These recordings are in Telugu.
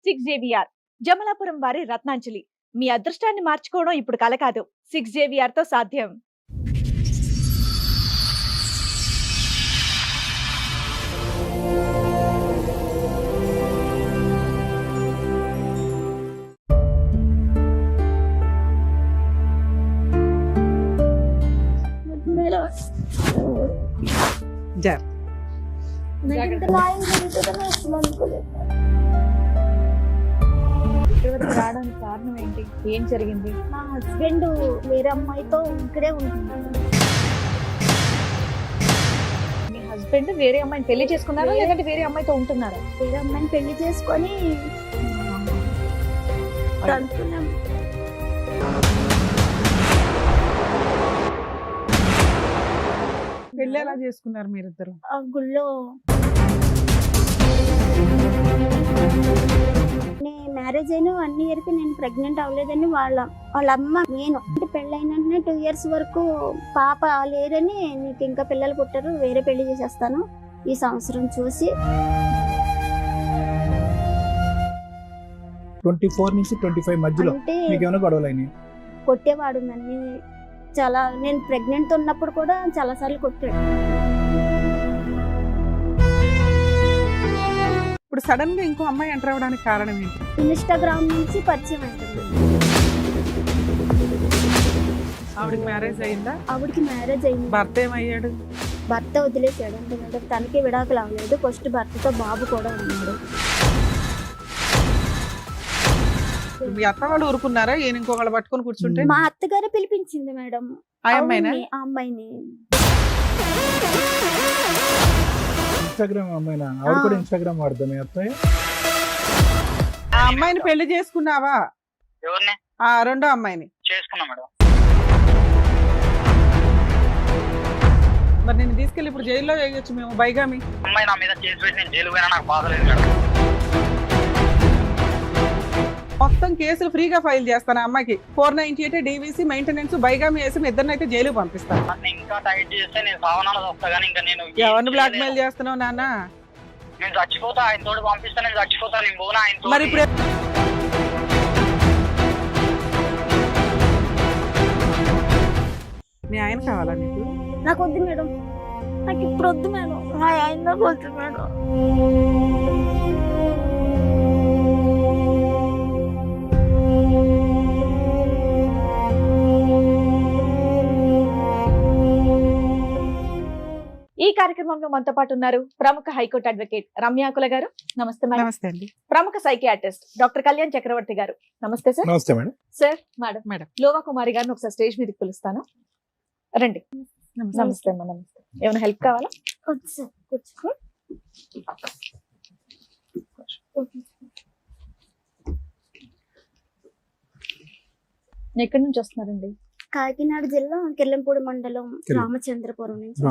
6JVR జమలాపురం వారి రత్నాంజలి. మీ అదృష్టాన్ని మార్చుకోవడం ఇప్పుడు కల కాదు, 6JVR తో సాధ్యం. రావడానికి కారణం ఏంటి? ఏం జరిగింది? మా హస్బెండ్ వేరే అమ్మాయితో ఇక్కడే ఉంటున్నాడు. మీ హస్బెండ్ వేరే అమ్మాయిని పెళ్లి చేసుకున్నారా లేదంటే వేరే అమ్మాయితో ఉంటున్నారా? వేరే అమ్మాయిని పెళ్లి చేసుకొని తంతున్నాం. పెళ్లి ఎలా చేసుకున్నారు మీరిద్దరు? ఆ గుళ్ళో మ్యారేజ్ అయిన 1 year కి నేను ప్రెగ్నెంట్ అవ్వలేదని వాళ్ళ అమ్మ నేను పెళ్ళైన 2 years వరకు పాప లేరని, నీకు ఇంకా పిల్లలు పుట్టారు, వేరే పెళ్లి చేసేస్తాను ఈ సంవత్సరం చూసి. 24 నుంచి 25 మధ్యలో మీకు ఏమైనా గొడవలు అయినాయి? కొట్టేవాడు నన్ను చాలా. నేను ప్రెగ్నెంట్ ఉన్నప్పుడు కూడా చాలా సార్లు కొట్టాడు. ఇప్పుడు సడన్ గా ఇంకో అమ్మాయి ఎంటర్ అవ్వడానికి కారణం ఏంటి? ఇన్స్టాగ్రామ్ నుంచి పరిచయం అయింది. ఆవిడకి మ్యారేజ్ అయిందా? ఆవిడకి మ్యారేజ్ అయింది. భర్త ఏమయ్యాడు? భర్త వదిలేసాడు. ఎందుకంటే తనకి విడాకులు అవ్వలేదు. ఫస్ట్ భర్తతో బాబు కూడా ఉన్నాడు. మీ అత్త వాళ్ళు ఊరుకున్నారా? ఈయన ఇంకొకళ్ళు పట్టుకొని కూర్చుంటే? మా అత్తగారే పిలిపించింది మేడం ఆ అమ్మాయినా? ఆ అమ్మాయిని. ఇన్స్టాగ్రామ్ అమ్మాయినా? ఆవిడ కూడా ఇన్స్టాగ్రామ్ వాడదా మీ అత్తయ్య? ఆ అమ్మాయిని పెళ్లి చేసుకున్నావా? ఎవరిని? ఆ రెండో అమ్మాయిని చేసుకున్నా మేడం. మరి నేను తీసుకెళ్ళి ఇప్పుడు జైల్లో వేయొచ్చు మేము, బైగామి. అమ్మాయి నా మీద చేసి పెట్టి నేను జైలు పోయినా నాకు బాధ లేదు మేడం. మొత్తం కేసులు ఫ్రీగా ఫైల్ చేస్తాను. ఆ అమ్మాయికి 498 DVC మెయింటెనెన్స్ బైగామి వేసి మీ ఇద్దరిని అయితే జైలు పంపిస్తాను. నన్ను ఇంకా టైట్ చేస్తే నేను సావనాలు వస్తా కానీ ఇంకా నేను ఎవరిని బ్లాక్ మెయిల్ చేస్తున్నావు నాన్న? నేను చచ్చిపోతా, ఆయన తోడు పంపిస్తా, నేను చచ్చిపోతా, నేను పోనా ఆయన. మరి ఇప్పుడు మీ ఆయన కావాలా నీకు? నాకు వద్దు మేడం, నాకు ఇప్పుడు వద్దు మేడం. మా ఆయన నాకు వద్దు మేడం. ఈ కార్యక్రమంలో మనతో పాటు ఉన్నారు ప్రముఖ హైకోర్టు అడ్వకేట్ రమ్యాకుల గారు. నమస్తే మేడం. నమస్తే అండి. ప్రముఖ సైకియాట్రిస్ట్ డాక్టర్ కళ్యాణ్ చక్రవర్తి గారు. నమస్తే సార్. నమస్తే మేడం. Sir madam. మేడం లోవా కుమారి గారిని ఒకసారి స్టేజ్ మీదకి పిలుస్తాను. రండి. నమస్తే అమ్మా. నమస్తే. ఏమైనా హెల్ప్ కావాలా? వద్దు సార్, కూర్చో. ఎక్కడి నుంచి వస్తున్నారండి? కాకినాడ జిల్లా కిర్లంపూడి మండలం రామచంద్రపురం నుంచి.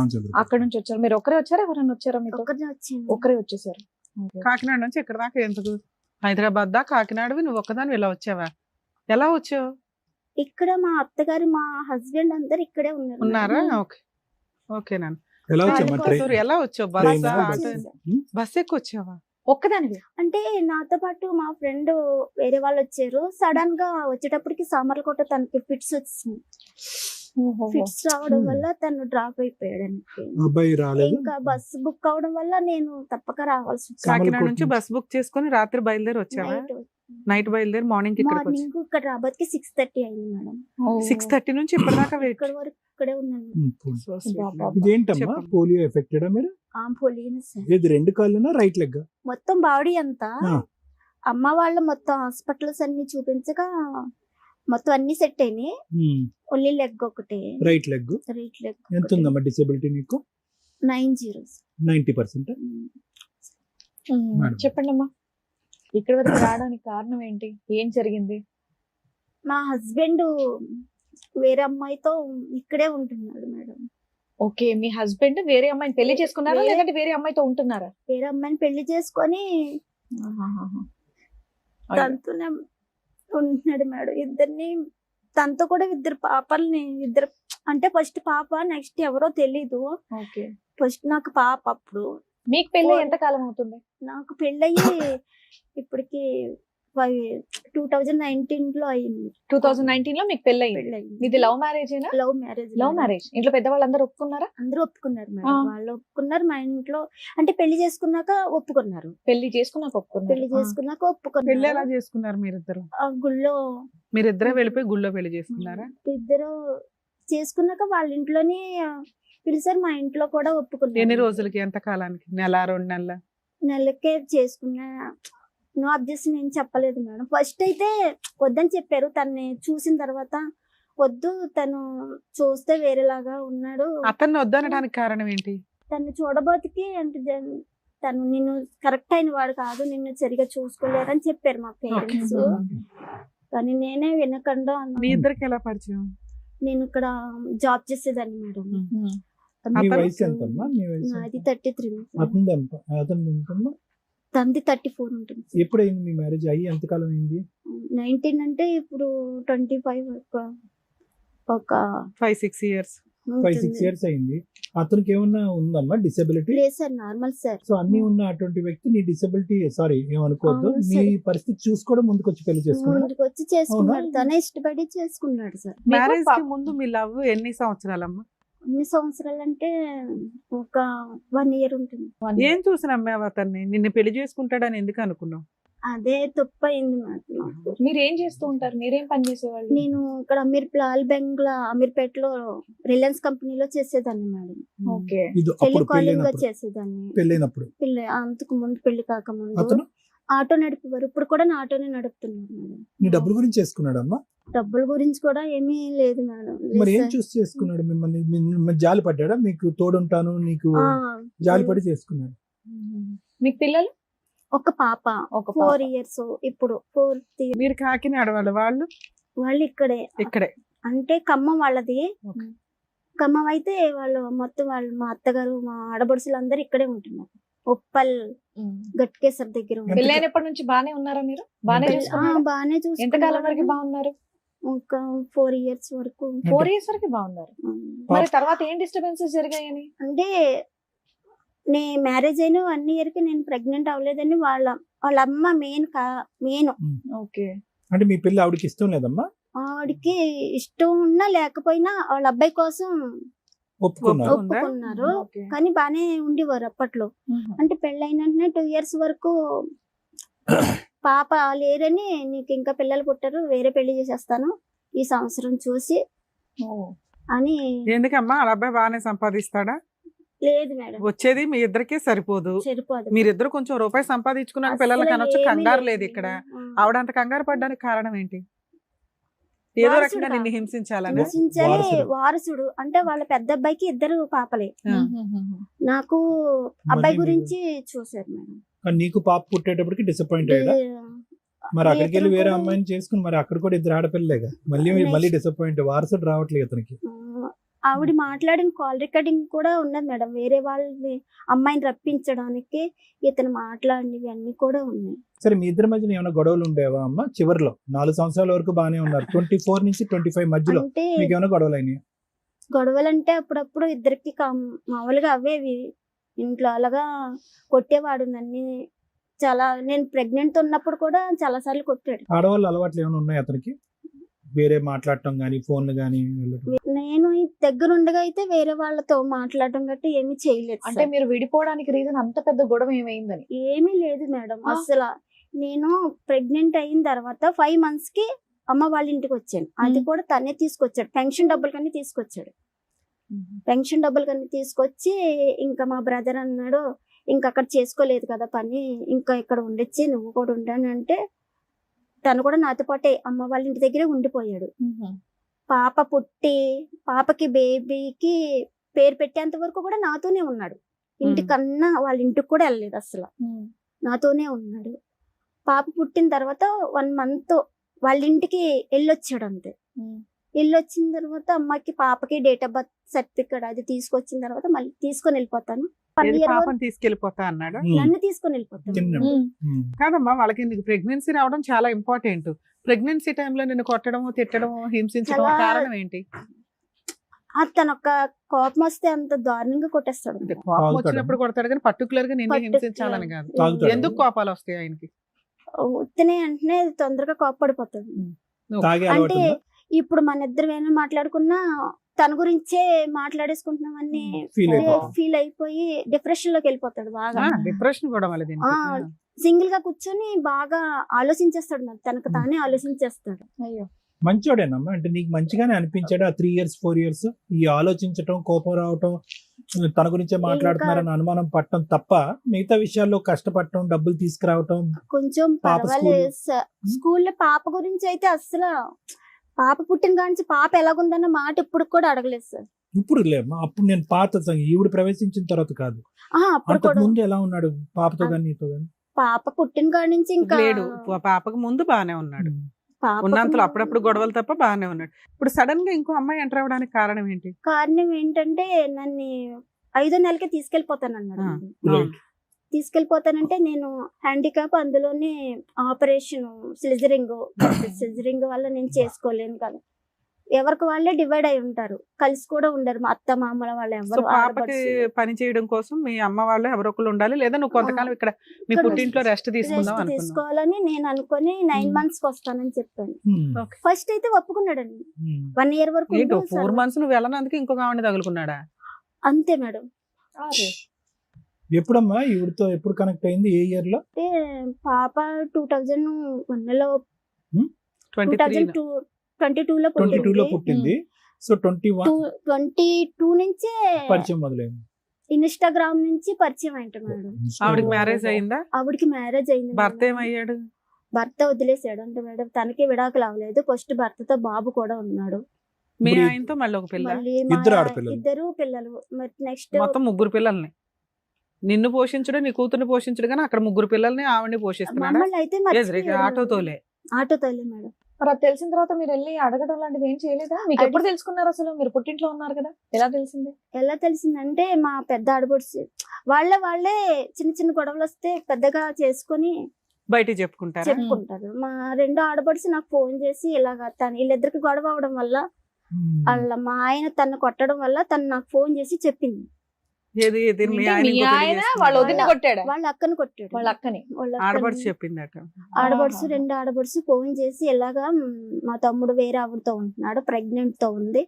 అక్కడ నుంచి వచ్చారు. మీరు ఒకరే వచ్చారా? ఎవరైనా వచ్చారా మీతో? ఒక్కరినే వచ్చింది. ఒకరే వచ్చేసారు. కాకినాడ నుంచి ఇక్కడ దాకా ఎందుకు? హైదరాబాద్ దా కాకినాడవి నువ్వు ఒక్కదాని ఇలా వచ్చావా? ఎలా వచ్చావు? ఇక్కడ మా అత్తగారు మా హస్బెండ్ అందరు ఇక్కడే ఉన్నారా? ఓకే ఓకే నాన్న. ఎలా వచ్చావు? ఎలా వచ్చావు? బస్ ఎక్కి వచ్చావా? ఒక్కదానివి? అంటే నాతో పాటు మా ఫ్రెండ్ వేరే వాళ్ళు వచ్చారు. సడన్ గా వచ్చేటప్పటికి సామర్లకోట తనకి ఫిట్స్ వచ్చింది. ఫిట్స్ రావడం వల్ల తను డ్రాప్ అయిపోయాడు. ఇంకా బస్ బుక్ అవడం వల్ల నేను తప్పక రావాల్సి వచ్చింది. కాకినాడ నుంచి బస్ బుక్ చేసుకుని రాత్రి బయలుదేరి వచ్చావా? నైట్ బయలుదేరి మార్నింగ్ ఇక్కడ రాబోతుకి 6:30 అయింది మేడం. 6:30 నుంచి ఇప్పటిదాకా ఇక్కడ వరకు ఇక్కడే ఉన్నాను. ఇదేంటమ్మా, పోలియో ఎఫెక్టెడా మీరు? ఇది 2 కాళ్ళునా రైట్ లెగ్? మొత్తం బాడీ అంతా. అమ్మ వాళ్ళ మొత్తం హాస్పిటల్స్ అన్ని చూపించగా మొత్తం అన్ని సెట్ అయినాయి. ఓన్లీ లెగ్ ఒకటే, రైట్ లెగ్. Right leg. ఎంత ఉందమ్మా డిసేబిలిటీ నీకు? 90%. చెప్పండి అమ్మా. ఇక్కడ వరకు రావడానికి కారణం ఏంటి? ఏం జరిగింది? మా హస్బెండ్ వేరే అమ్మాయితో ఇక్కడే ఉంటున్నాడు మేడం. ఓకే, మీ హస్బెండ్ వేరే అమ్మాయిని పెళ్లి చేసుకున్నారా లేదంటే వేరే అమ్మాయితో ఉంటున్నారా? వేరే అమ్మాయిని పెళ్లి చేసుకొని తనతోనే ఉంటున్నాడు మేడం. ఇద్దరిని తనతో కూడా 2 పాపల్ని, 2 అంటే ఫస్ట్ పాప, నెక్స్ట్ ఎవరో తెలీదు. ఫస్ట్ నాకు పాప. అప్పుడు మీకు పెళ్ళి ఎంత కాలం అవుతుంది? నాకు పెళ్ళయి ఇప్పటికి 2019 లో అయింది 2019 లో మీకు పెళ్ళయింది. పెళ్ళయింది. ఇది లవ్ మ్యారేజేనా? Love marriage. Love marriage. ఇంట్లో పెద్దవాళ్ళందరూ ఒప్పుకున్నారా? అందరూ ఒప్పుకున్నారు మేడం. ఆ. వాళ్ళు ఒప్పుకున్నారు, మా ఇంట్లో అంటే పెళ్లి చేసుకున్నాక ఒప్పుకున్నారు. పెళ్లి చేసుకున్నాక ఒప్పుకున్నారు. పెళ్లి చేసుకున్నాక పెళ్లి ఒప్పుకున్నారు. ఎలా చేసుకున్నారు మీరిద్దరు? ఆ గుళ్ళో మీరిద్దరే వెళ్ళిపోయి గుళ్ళో పెళ్లి చేసుకున్నారా? ఇద్దరు చేసుకున్నాక వాళ్ళ ఇంట్లోనే పిలిచారు, మా ఇంట్లో కూడా ఒప్పుకున్నారు. ఎన్ని రోజులకి, ఎంత కాలానికి? నెల, 2 నెలల? నెలకే చేసుకున్నా. నో అబ్జెక్షన్ ఏం చెప్పలేదు మేడం. ఫస్ట్ అయితే వద్దని చెప్పారు. తన్ని చూసిన తర్వాత వద్దు, తను చూస్తే వేరేలాగా ఉన్నాడు, అతన్ని వద్దనడానికి కారణం ఏంటి? తను చూడబోతికి అంటే తను నిన్ను కరెక్ట్ అయిన వాడు కాదు, నిన్ను సరిగా చూసుకోలేదని చెప్పారు మా పేరెంట్స్. కానీ నేనే వినకుండా మీ ఇద్దరికి ఎలా పరిచయం? నేను ఇక్కడ జాబ్ చేసేదాన్ని మేడం. మీ అతను- వయసు ఎంతమ్మా? మీ వయసు నాది ఎంత? 33. అతనిది ఎంతమ్మా? తనది 34 ఉంటుంది. ఎప్పుడైంది మీ మ్యారేజ్ అయ్యి ఎంతకాలం అయింది? 19 అంటే ఇప్పుడు 25 ఒక 5-6 years. 5-6 years అయింది. అతనికి ఏమన్నా ఉందమ్మా డిసెబిలిటీ? లేదు సార్, నార్మల్ సార్. సో అన్ని ఉన్న అటువంటి వ్యక్తి నీ డిసెబిలిటీ, సారీ ఏమనుకోవద్దు, అవును నీ సరే. పరిస్థితి చూసుకోవడం ముందుకు వచ్చి పెళ్లి చేసుకున్నాడు. ముందుకు వచ్చి చేసుకున్నాడు. అవునా? తనే ఇష్టపడి చేసుకున్నాడు సార్. మీకు మ్యారేజ్ పా- కి ముందు మీ లవ్ ఎన్ని సంవత్సరాలమ్మా? ఎన్ని సంవత్సరాలు అంటే ఒక 1 year ఉంటుంది. ఏం చూసి నమ్మావు అతన్ని? నిన్ను పెళ్లి చేసుకుంటాడని ఎందుకు అనుకున్నావు? అదే తప్పయింది నాకు. మీరు ఏం చేస్తూ ఉంటారు? మీరేం పని చేసేవాళ్ళు? నేను ఇక్కడ లాల్ బెంగ్లా అమీర్పేటలో రిలయన్స్ కంపెనీలో చేసేదాన్ని మేడం. ఓకే. ఇది అప్పుడు టెలికాలింగ్ గా పెళ్ళైనప్పుడు చేసేదాన్ని. పెళ్ళైనప్పుడు పెళ్లి అంతకు ముందు, పెళ్లి కాకముందు అతను ఆటో నడిపేవారు. ఇప్పుడు కూడా నా ఆటోనే నడుపుతున్నారు మేడం. నీ డబ్బుల గురించి చేసుకున్నాడమ్మా? డబ్బుల గురించి కూడా ఏమీ లేదు మేడం. మరి లేదు ఏం సార్. చూసి చేసుకున్నాడు? మిమ్మల్ని జాలి పడ్డాడా? మీకు తోడుంటాను నీకు ఆ, జాలి పడి చేసుకున్నాడు. మీకు పిల్లలు? ఒక పాప ఒక 4 years. ఇప్పుడు 4th year. మీరు కాకినాడ వాళ్ళు వాళ్ళు ఇక్కడే ఇక్కడే. అంటే ఖమ్మం వాళ్ళది. Okay. ఖమ్మం అయితే వాళ్ళు మొత్తం వాళ్ళు మా అత్తగారు, మా ఆడబడుసులు అందరు ఇక్కడే ఉంటున్నారు. ఉప్పల్ గట్కేసర్ దగ్గర ఉన్నారు. పెళ్ళైనప్పటి నుంచి బానే ఉన్నారా మీరు? బానే ఎంత- చూసుకున్నారా? బానే ఎంతకాలం వరకు చూసుకున్నారు. బాగున్నారు? ఒక 4 years వరకు. 4 years వరకు బాగున్నారు. మరి తర్వాత ఏం డిస్టర్బెన్సెస్ జరిగాయని? అంటే నే మ్యారేజ్ అయిన 1 year కి నేను ప్రెగ్నెంట్ అవ్వలేదని వాళ్ళ అమ్మ మెయిన్. ఓకే. అంటే మీ పెళ్లి ఆవిడకి ఇష్టం లేదమ్మా? ఆవిడకి ఇష్టం ఉన్నా లేకపోయినా వాళ్ళ అబ్బాయి కోసం ఒప్పుకున్నారు. ఉందా? ఒప్పుకున్నారు. ఓకే. కానీ బానే ఉండేవారు అప్పట్లో. అంటే పెళ్ళైన వెంటనే 2 years వరకు పాప లేరని, నీకు ఇంకా పిల్లలు పుట్టారు, వేరే పెళ్లి చేసేస్తాను ఈ సంవత్సరం చూసి అని. ఎందుకమ్మా? వాళ్ళ అబ్బాయి బాగానే సంపాదిస్తాడా? లేదు మేడం, వచ్చేది మీ ఇద్దరికే సరిపోదు. సరిపోదు. మీరిద్దరు కొంచెం రూపాయి సంపాదించుకున్నాక అసలు పిల్లలకి అనొచ్చు. ఏమీ కంగారు లేదు. లేదు ఇక్కడ. ఆ. ఆవిడ అంత కంగారు పడ్డానికి కారణం ఏంటి? ఏదో వారసుడు రకంగా నిన్ను కాదు. హింసించాలని. హింసించాలి. వారసుడు. వారసుడు అంటే వాళ్ళ పెద్ద అబ్బాయికి 2 పాపలే. ఆ. నాకు అబ్బాయి మళ్ళీ గురించి చూసారు మేడం. కానీ నీకు పాప పుట్టేటప్పటికి డిసప్పాయింట్ అయ్యాడా? మరి అక్కడికి వెళ్ళి వేరే అమ్మాయిని చేసుకుని మరి అక్కడ కూడా 2 ఆడపిల్లలేగా, మళ్ళీ డిసప్పాయింట్. వారసుడు రావట్లేదు అతనికి. ఆవిడ మాట్లాడిన కాల్ రికార్డింగ్ కూడా ఉన్నది మేడం. వేరే వాళ్ళని అమ్మాయిని రప్పించడానికి ఇతను మాట్లాడినవి అన్ని కూడా ఉన్నాయి. సరే, మీ ఇద్దరి మధ్యన ఏమైనా గొడవలు ఉండేవా అమ్మా? చివరిలో 4 సంవత్సరాల వరకు బానే ఉన్నారు. 24 నుంచి 25 మధ్యలో అంటే మీకు ఏమైనా గొడవలు అయినాయి? గొడవలంటే అప్పుడప్పుడు ఇద్దరికి మామూలుగా అవేవి. ఇంట్లో అలాగా కొట్టేవాడు నన్ను. చాలా నేను ప్రెగ్నెంట్ ఉన్నప్పుడు కూడా చాలా సార్లు కొట్టాడు. ఆడవాళ్ళు అలవాట్లు ఏమైనా ఉన్నాయి అతనికి? వేరే మాట్లాడటం గానీ, ఫోన్ గానీ వెళ్ళటం? నేను ఈ దగ్గరుండగా అయితే వేరే వాళ్ళతో మాట్లాడటం గట్టి ఏమీ చేయలేదు అంటే సార్. మీరు విడిపోవడానికి రీజన్ అంత పెద్ద గొడవ ఏమైందని? ఏమీ లేదు మేడం. ఆ? అసలు నేను ప్రెగ్నెంట్ అయిన తర్వాత 5 months కి అమ్మ వాళ్ళ ఇంటికి వచ్చాను. అది కూడా తనే తీసుకొచ్చాడు. పెన్షన్ డబ్బులు కన్నీ తీసుకొచ్చాడు. పెన్షన్ డబ్బులు కన్నీ తీసుకొచ్చి ఇంకా మా బ్రదర్ అన్నాడు, ఇంకా అక్కడ చేసుకోలేదు కదా పని, ఇంకా ఇక్కడ ఉండొచ్చి నువ్వు కూడా ఉండని అంటే తను కూడా నాతో పాటే అమ్మ వాళ్ళ ఇంటి దగ్గరే ఉండిపోయాడు. పాప పుట్టి పాపకి బేబీకి పేరు పెట్టేంత వరకు కూడా నాతోనే ఉన్నాడు. ఇంటికన్నా వాళ్ళ ఇంటికి కూడా వెళ్ళలేదు, అసలు నాతోనే ఉన్నాడు. పాప పుట్టిన తర్వాత 1 month వాళ్ళ ఇంటికి వెళ్ళొచ్చాడు అంతే. వెళ్ళొచ్చిన తర్వాత అమ్మకి పాపకి డేట్ ఆఫ్ బర్త్ సర్టిఫికేట్ అది తీసుకొచ్చిన తర్వాత మళ్ళీ తీసుకొని వెళ్ళిపోతాను. 1 ఏది year వరకు పాపని తీసుకెళ్లిపోతా అన్నాడు? నన్ను తీసుకొని వెళ్ళిపోతాను. చిన్న- కాదమ్మా, వాళ్ళకి నీకు ప్రెగ్నెన్సీ రావడం చాలా ఇంపార్టెంట్. ప్రెగ్నెన్సీ టైంలో నిన్ను కొట్టడము, తిట్టడము, హింసించడం చాలా- కారణం ఏంటి? తను ఒక కోపం వస్తే అంత దారుణంగా కొట్టేస్తాడు. అంటే కోపం వచ్చినప్పుడు కొడతాడు కానీ పర్టికులర్ గా నిన్ను హింసించాలని కాదు. తాగుతాడా? ఎందుకు కోపాలు వస్తాయి ఆయనకి? ఉత్తనే అంటే తొందరగా కోప్పడిపోతాడు. తాగే అంటే అలవాటు ఇప్పుడు మన ఇద్దరు ఏమైనా మాట్లాడుకున్నా తన గురించే మాట్లాడేసుకుంటున్నామని ఫీల్ అయిపోతుంది. ఫీల్ అయిపోయి డిప్రెషన్ లోకి వెళ్ళిపోతాడు బాగా. డిప్రెషన్ కూడా మళ్ళీ దీనికి. సింగిల్ గా కూర్చొని బాగా ఆలోచించేస్తాడు మరి, తనకు తానే ఆలోచించేస్తాడు. అయ్యో. మంచోడేనమ్మా, అంటే నీకు మంచిగానే అనిపించాడు ఆ 3 years 4 years ఈ ఆలోచించటం, కోపం రావటం, తన గురించే మాట్లాడుతున్నారని అనుమానం పట్టడం తప్ప మిగతా విషయాల్లో కష్టపడటం, డబ్బులు తీసుకురావటం కొంచెం పాప పర్వాలేదు సార్. స్కూల్లో పాప గురించి అయితే అసలు పాప పుట్టిన కానించి పాప ఎలాగుందన్న మాట ఇప్పుడు కూడా అడగలేదు సార్. ఇప్పుడు లేమ్మా, అప్పుడు నేను పాత ఈవిడ ప్రవేశించిన తర్వాత కాదు, అప్పుడు అంతకు కూడా ముందు ఎలా ఉన్నాడు పాపతో కానీ నీతో కానీ? పాప పుట్టిన కాడి నుంచి ఇంకా లేడు, పాపకు ముందు బాగానే ఉన్నాడు, పాపకు ఉన్నంతలో అప్పుడప్పుడు గొడవలు తప్ప బాగానే ఉన్నాడు. ఇప్పుడు సడన్ గా ఇంకో అమ్మాయి ఎంటర్ అవ్వడానికి కారణం ఏంటి? కారణం ఏంటంటే నన్ను 5వ నెలకే తీసుకెళ్లిపోతానన్నాడు. Right. తీసుకెళ్లిపోతానంటే నేను హ్యాండిక్యాప్, అందులోనే ఆపరేషన్ సిజరింగ్ వల్ల నేను చేసుకోలేను కదా. ఎవరికి వాళ్ళే డివైడ్ అయి ఉంటారు, కలిసి కూడా ఉండరు. మా అత్త మామల వాళ్ళు సో ఎవరు పాపకి పని చేయడం కోసం మీ అమ్మ వాళ్ళు ఎవరో ఒకరు ఉండాలి, లేదా నువ్వు కొంతకాలం ఇక్కడ మీ ఇక్కడ పుట్టింట్లో రెస్ట్ తీసుకుందాం అనుకున్నావు. తీసుకోవాలని నేను అనుకుని 9 months కి వస్తానని చెప్పాను. Hmm. ఫస్ట్ అయితే ఒప్పుకున్నాడండి. Hmm. 1 year వరకు ఏంటో ఉండు 4 సార్. months నువ్వు వెళ్ళనందుకు ఇంకొక ఆవిడ తగులుకున్నాడా? అంతే మేడం. ఎప్పుడమ్మా ఈవిడతో ఎప్పుడు కనెక్ట్ అయింది? ఏ ఇయర్ లో? అంటే పాప 2001 లో 23 2022 లో 22 లో పుట్టింది. సో 21 22 నుంచే పరిచయం మొదలైంది. ఇన్స్టాగ్రామ్ నుంచి పరిచయం అయింట మేడం. ఆవిడకి మ్యారేజ్ అయిందా? ఆవిడకి మ్యారేజ్ అయింది భర్త మేడం. ఏమయ్యాడు? భర్త వదిలేసాడు అంటే మేడం, తనకి విడాకులు అవ్వలేదు. ఫస్ట్ భర్తతో బాబు కూడా ఉన్నాడు. మీ ఇప్పుడు ఆయనతో మళ్ళీ ఒక పిల్ల, మళ్ళీ ఇద్దరు ఆడపిల్లలు. ఇద్దరు పిల్లలు. మరి నెక్స్ట్ మొత్తం 3 పిల్లల్ని నిన్ను పోషించడం, నీ కూతుర్ని పోషించడం, కానీ అక్కడ 3 పిల్లల్ని ఆవిడని పోషిస్తున్నాడా? మమ్మల్ని అయితే ఆటోతోలే. ఆటోతోలే మేడం. మరి అది తెలిసిన తర్వాత మీరు వెళ్ళి అడగడం లాంటిది ఏం చేయలేదా? మీకు ఎప్పుడు తెలుసుకున్నారు అసలు? మీరు పుట్టింట్లో ఉన్నారు కదా, ఎలా తెలిసింది? ఎలా తెలిసిందంటే మా పెద్ద ఆడపడుచు వాళ్ళే చిన్న చిన్న గొడవలు వస్తే పెద్దగా చేసుకొని బయటికి చెప్పుకుంటారా? చెప్పుకుంటారు. మా 2 ఆడపడుచు నాకు ఫోన్ చేసి ఇలాగా వీళ్ళిద్దరికి గొడవ అవడం వల్ల వాళ్ళ మా ఆయన తను కొట్టడం వల్ల తను నాకు ఫోన్ చేసి చెప్పింది. ఏది ఏది మీ ఏంటి, ఆయన మీ ఇంకో పెళ్లి ఆయన చేసుకున్నాడా? వాళ్ళ వదిన కొట్టాడా? వాళ్ళ అక్కని కొట్టాడు. వాళ్ళ అక్కని. ఆడపడుచు చెప్పిందట. ఆడపడుచు 2 ఆడపడుచు ఫోన్ చేసి ఇలాగా మా తమ్ముడు వేరే ఆవిడతో ఉంటున్నాడు, ప్రెగ్నెంట్ తో ఉంది.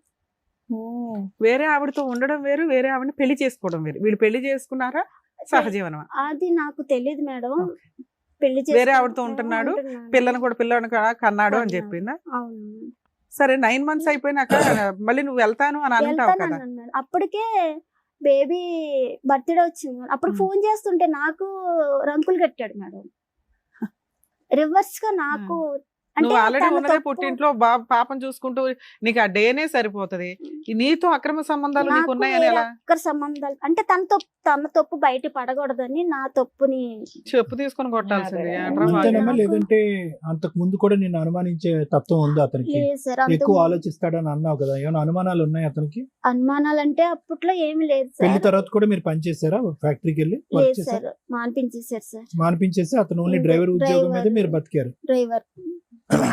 వేరే ఆవిడతో ఉండడం వేరు, వేరే ఆవిడని పెళ్లి చేసుకోవడం వేరు. వీళ్ళు పెళ్లి చేసుకున్నారా, సహజీవనమా? అది నాకు తెలియదు మేడం. పెళ్లి వేరే ఆవిడతో ఉంటున్నాడు, పిల్లని కూడా పిల్లని కన్నాడు అని చెప్పిందా? అవును. సరే 9 months అయిపోయినాక మళ్ళీ నువ్వు వెళ్తాను అని అంటావు కదా. వెళ్తానన్నాను మేడం. అప్పటికే బేబీ బర్త్డే వచ్చింది. అప్పుడు ఫోన్ చేస్తుంటే నాకు రంకులు కట్టాడు మేడం. రివర్స్ గా నాకు నువ్వు ఆల్రెడీ తన ఉన్నదే తప్పు- పుట్టింట్లో పాపం చూసుకుంటూ నీకు ఆ డేనే సరిపోతది. నీతో అక్రమ సంబంధాలు నీకు నాకు ఉన్నాయని వేరే ఎలా ఒక్కరి సంబంధాలు అంటే తన తప్పు బయట పడకూడదని నా తప్పుని చెప్పు తీసుకొని కొట్టాల్సింది. అదే. ఏంట్రా బాగా? అంతేనమ్మా, నాకు- లేదంటే అంతకు ముందు కూడా నేను అనుమానించే తత్వం ఉంది అతనికి? లేదు సార్. ఎక్కువ ఆలోచిస్తాడని అన్నావు కదా, ఏమైనా అనుమానాలు ఉన్నాయి అతనికి? అనుమానాలు అంటే అప్పట్లో ఏమి లేదు పెళ్లి సార్. తర్వాత కూడా మీరు పని చేశారా? ఫ్యాక్టరీకి వెళ్ళి వర్క్ లేదు చేశారు? Sir, మానిపించేశారు sir. మానిపించేసి అతను ఓన్లీ డ్రైవర్ ఉద్యోగం మీద మీరు బతికారు. డ్రైవర్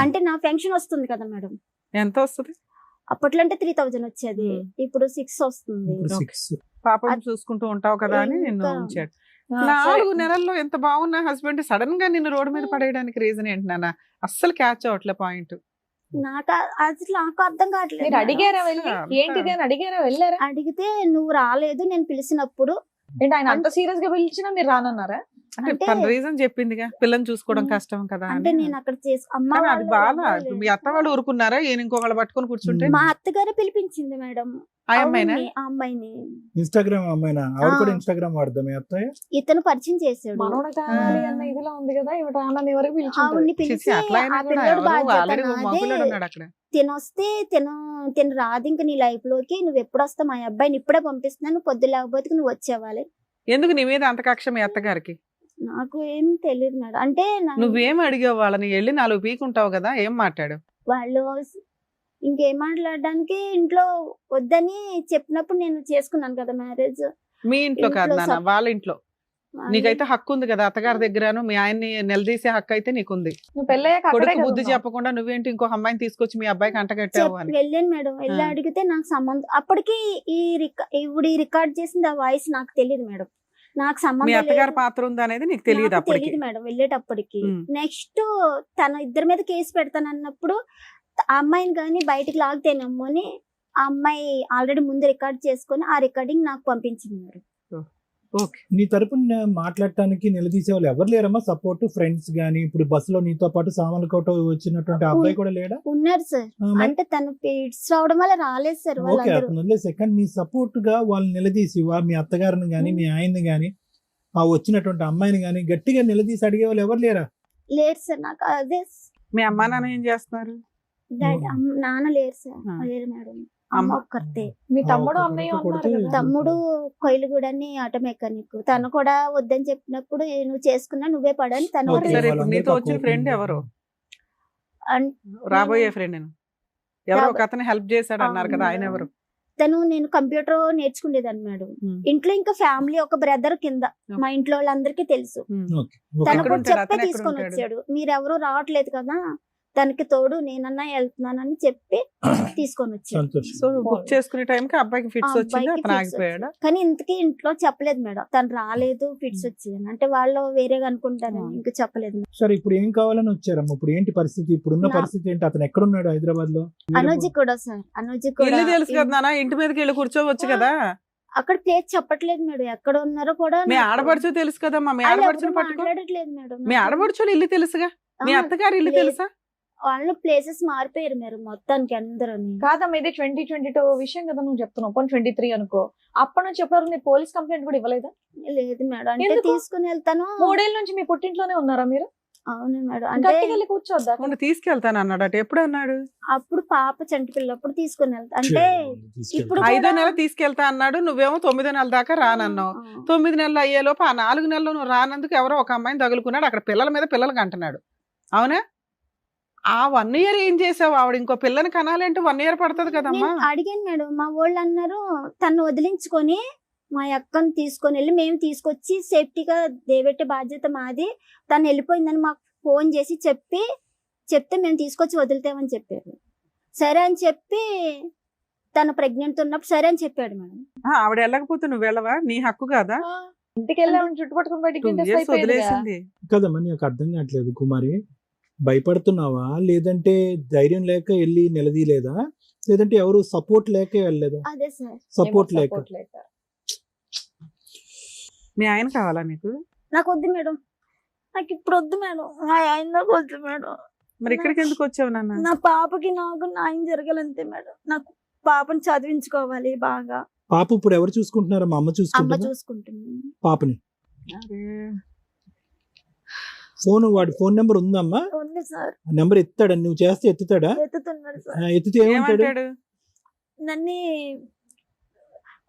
అంటే నా పెన్షన్ వస్తుంది కదా మేడం. ఎంత వస్తుంది? అప్పట్లో అంటే 3000 వచ్చేది, ఇప్పుడు 6 వస్తుంది. ఇప్పుడు Okay. 6. పాపం చూసుకుంటూ ఉంటావు కదా అని నిన్ను ఇంకా- ఉంచాడు. ఆ, 4 సరే. నెలల్లో ఎంత బాగున్న హస్బెండ్ సడన్ గా నిన్ను రోడ్డు మీద పడేయడానికి రీజన్ ఏంటి నాన్న? అస్సలు క్యాచ్ అవట్లే పాయింట్. అసలు నాకు అర్థం కావట్లేదు మీరు మేడం. అడిగారా వెళ్ళి అంతా. ఏంటిది అని అడిగారా? వెళ్ళారా? అడిగితే నువ్వు రాలేదు, నేను పిలిచినప్పుడు. ఏంటి ఆయన అంత సీరియస్ గా పిలిచినా మీరు రానన్నారా? అంటే అంటే- తన రీజన్ చెప్పిందిగా, పిల్లని చూసుకోవడం కష్టం కదా అంటే అని. నేను అక్కడ అమ్మ కానీ అది వాళ్ళు బాగా ఎవరు మీ లేరు. అత్త వాళ్ళు ఊరుకున్నారా? ఈయన ఇంకొకళ్ళు పట్టుకొని కూర్చుంటే మా అత్తగారే పిలిపించింది మేడం. ఆ అమ్మాయినా? అవును, ఆ అమ్మాయిని ఇన్స్టాగ్రామ్ అమ్మాయినా? ఆవిడ కూడా ఆ. ఇన్స్టాగ్రామ్ వాడదాం మీ అత్తయ్య? ఇతను పరిచయం చేశాడు. మనోడ కావాలి అన్న ఇదిలో ఉంది కదా, ఇవి రానని ఎవరికి పిలిచింటారు. ఆవిడ్ని చిచి, పిలిచి అట్లా అయినా ఆ కూడా పిల్లడు ఎవరు బాధ్యత ఆల్రెడీ నాదే. మగపిల్లడు ఉన్నాడు అక్కడ. తినొస్తే తిను రాదు ఇంక నీ లైఫ్ లోకి. నువ్వు ఎప్పుడు వస్తావు? మా అబ్బాయిని ఇప్పుడే పంపిస్తున్నాను, పొద్దు లేకపోతే నువ్వు వచ్చేవాలి. ఎందుకు నీ మీద అంత కక్ష మీ అత్తగారికి? నాకు ఏం తెలియదు మేడం. అంటే నువ్వేం అడిగావు వాళ్ళని? వెళ్ళి 4 పీకుంటావు కదా, ఏం మాట్లాడు? వాళ్ళు ఇంకేం మాట్లాడడానికి ఇంట్లో వద్దని చెప్పినప్పుడు నేను చేసుకున్నాను కదా మ్యారేజ్. మీ ఇంట్లో కాదు ఇంట్లో నాన్న, వాళ్ళ ఇంట్లో. నీకైతే హక్కు ఉంది కదా అత్తగారి దగ్గరను, మీ ఆయన్ని నిలదీసే హక్కు అయితే నీకుంది. నువ్వు పెళ్ళయ్యాక అక్కడే కొడుకు కదా బుద్ధి ఉన్నావు. చెప్పకుండా నువ్వేంటి ఇంకో అమ్మాయిని తీసుకొచ్చి మీ అబ్బాయికి అంటగట్టావు అని. వెళ్ళాను మేడం. వెళ్ళి అడిగితే నాకు సంబంధం అప్పటికి ఈ రికార్డ్ చేసింది ఆ వాయిస్ నాకు తెలియదు మేడం. నాకు మీ సంబంధం అత్తగారి లేదు. పాత్ర ఉంది అనేది నీకు తెలియదు నాకు అప్పటికి. తెలియదు మేడం వెళ్ళేటప్పటికి. ఉమ్. నెక్స్ట్ తన ఇద్దరి మీద కేసు పెడతానన్నప్పుడు ఆ అమ్మాయిని కానీ బయటికి లాగితేనేమో అని ఆ అమ్మాయి ఆల్రెడీ ముందు రికార్డ్ చేసుకొని ఆ రికార్డింగ్ నాకు పంపించింది మేడం. ఓకే. నీ తరపున మాట్లాడటానికి నిలదీసే వాళ్ళు ఎవరు లేరమ్మా? సపోర్ట్ ఫ్రెండ్స్ గానీ, ఇప్పుడు బస్సులో నీతో పాటు సామాన్లకోట వచ్చినటువంటి అబ్బాయి కూడా లేడా? ఉన్నారు సార్. అంటే తను ఫిట్స్ రావడం వల్ల రాలేదు సార్ ఓకే, వాళ్ళందరూ. అతను వదిలేసే. కానీ నీ సపోర్ట్ గా వాళ్ళని నిలదీసి మీ అత్తగారిని గానీ మీ ఆయన్ని గానీ ఆ వచ్చినటువంటి అమ్మాయిని గానీ గట్టిగా నిలదీసి అడిగే వాళ్ళు ఎవరు లేరా? లేరు సార్. నాకు అదే మీ అమ్మా నాన్న ఏం చేస్తున్నారు? నాన్న లేరు సార్. ఆ. లేరు మేడం. అమ్మ ఒక్కరితే. మీ తమ్ముడు ఒక్క అన్నయ్య కొడుకు ఉన్నారు కొడితే కదా? తమ్ముడు కొయిలుగూడని ఆటో మెకానిక్. తను కూడా వద్దని చెప్పినప్పుడు నువ్వు చేసుకున్నా నువ్వే పడని తను ఓకే, సరే, ఇప్పుడు వాళ్ళందరికీ నీతో వచ్చిన అప్పుడు ఫ్రెండ్ ఎవరు? అన్- రాబోయే ఫ్రెండ్ ఎవరో ఒక రాబో- అతను హెల్ప్ చేశాడు అన్నారు కదా, ఆయన ఎవరు? తను నేను కంప్యూటర్ నేర్చుకునేదాన్ని మేడం. ఉమ్. ఇంట్లో ఇంకా ఫ్యామిలీ ఒక బ్రదర్ కింద ఓకే. మా ఇంట్లో వాళ్ళందరికీ తెలుసు. ఓకే, తను ఎక్కడ కూడా ఉంటాడు? చెప్పే అతను ఎక్కడ తీసుకొని ఉంటాడు? వచ్చాడు. మీరెవరూ రావట్లేదు కదా, తనకి తోడు నేనన్నా వెళ్తున్నానని చెప్పి తీసుకొని వచ్చాడు. సంతోషం. సో బుక్ చేసుకునే టైంకి అబ్బాయికి ఆ ఫిట్స్ వచ్చింది, అబ్బాయికి అతను fits ఆగిపోయాడా? వచ్చాయి. కానీ ఇంతకీ ఇంట్లో చెప్పలేదు మేడం. తను రాలేదు ఫిట్స్ వచ్చాయని. అంటే వాళ్ళు వేరేగా అనుకుంటారని ఇంకా చెప్పలేదు మేడం. సరే, ఇప్పుడు ఏం కావాలని వచ్చారమ్మా? ఇప్పుడు ఏంటి పరిస్థితి? ఇప్పుడున్న నా- పరిస్థితి ఏంటి? అతను ఎక్కడున్నాడు హైదరాబాద్ లో? అనుజి కూడా సార్. అనుజి ఇల్లు కూడా తెలుసు కదా నాన్న, ఇంటి మీదకి వెళ్ళి కూర్చోవచ్చు కదా. అక్కడ ప్లేస్ చెప్పట్లేదు మేడం. ఎక్కడ ఉన్నారో కూడా మీ నాకు- ఆడపడుచు తెలుసు కదమ్మా, మీ వాళ్ళు ఆడపడుచుని ఎవరు పట్టుకో. మాట్లాడట్లేదు మేడం. మీ నాకు. ఆడపడుచులు ఇల్లు తెలుసుగా, మీ ఆ, అత్తగారి ఇల్లు లేదు. తెలుసా? వాళ్ళు ప్లేసెస్ మారిపోయారు మీరు మొత్తానికి అందరూ. కాదమ్మా, ఇది 2022 విషయం కదా నువ్వు చెప్తున్నావు. 23 అనుకో. అప్పటి నుంచి ఎప్పటివరకు మీరు పోలీస్ కంప్లైంట్ కూడా ఇవ్వలేదా? లేదు మేడం. అంటే ఎందుకు? తీసుకుని వెళ్తాను. 3 ఏళ్ళ నుంచి మీ పుట్టింట్లోనే ఉన్నారా మీరు? అవును మేడం. అంటే గట్టిగా వెళ్ళి కూర్చోద్దా? మొన్న తీసుకెళ్తాను అన్నాడు అటు. ఎప్పుడు అన్నాడు? అప్పుడు పాప చంటి పిల్లప్పుడు తీసుకుని వెళ్తా. అంటే ఇప్పుడు 5వ కూడా- నెల తీసుకెళ్తా అన్నాడు, నువ్వేమో 9వ నెల దాకా రానన్నావు. 9 నెలలు అయ్యేలోపు ఆ 4 నెలలు నువ్వు రానందుకు ఎవరో ఒక అమ్మాయిని తగులుకున్నాడు. అక్కడ పిల్లల మీద పిల్లలకి అంటున్నాడు. అవునా? ఆ 1 ఇయర్ ఏం చేసావు? ఆవిడ ఇంకో పిల్లని కనాలంటే 1 ఇయర్ పడుతుంది కదమ్మా. నేను అడిగాను మేడం. మా వాళ్ళు అన్నారు తను వదిలించుకొని మా అక్కని తీసుకొని వెళ్ళి మేము తీసుకొచ్చి సేఫ్టీగా దేవెట్టే బాధ్యత మాది. తను వెళ్ళిపోయిందని మాకు ఫోన్ చేసి చెప్తే మేము తీసుకొచ్చి వదులుతామని చెప్పారు. సరే అని చెప్పి తను ప్రెగ్నెంట్ ఉన్నప్పుడు సరే అని చెప్పాడు మేడం. ఆవిడ వెళ్ళకపోతే నువ్వు వెళ్ళవా? నీ హక్కు కాదా? ఇంటికి వెళ్ళామని చుట్టుపట్టుకుని బయటికి 2 గెంటేస్తే ఇయర్స్ అయిపోయేదిగా. వదిలేసింది. కదమ్మా, నాకు అర్థం కావట్లేదు కుమారి. భయపడుతున్నావా, లేదంటే ధైర్యం లేక వెళ్ళి నిలదీయలేదా, లేదంటే ఎవరు సపోర్ట్ లేక వెళ్ళలేదా? అదే సార్. సపోర్ట్ ఏమో లేక. support లేక. మీ ఆయన కావాలా నీకు? నాకు వద్దు మేడం. నాకు ఇప్పుడు వద్దు మేడం. మా ఆయన నాకు వద్దు మేడం. మరి ఇక్కడికి ఎందుకు వచ్చావు నాన్న? నా పాపకి నాకు న్యాయం జరగాలంతే మేడం. నాకు పాపని చదివించుకోవాలి బాగా. పాప ఇప్పుడు ఎవరు చూసుకుంటున్నారా? మా అమ్మ అమ్మ చూసుకుంటుందా చూసుకుంటుంది. పాపని? అరే, వాడి ఫోన్ నెంబర్ ఉందమ్మా? ఉంది సార్. నెంబర్ ఎత్తాడా? నువ్వు చేస్తే ఎత్తుతాడా? ఎత్తుతున్నాడు సార్. ఎత్తితే ఏమంటాడు? ఏమంటాడు? నన్ను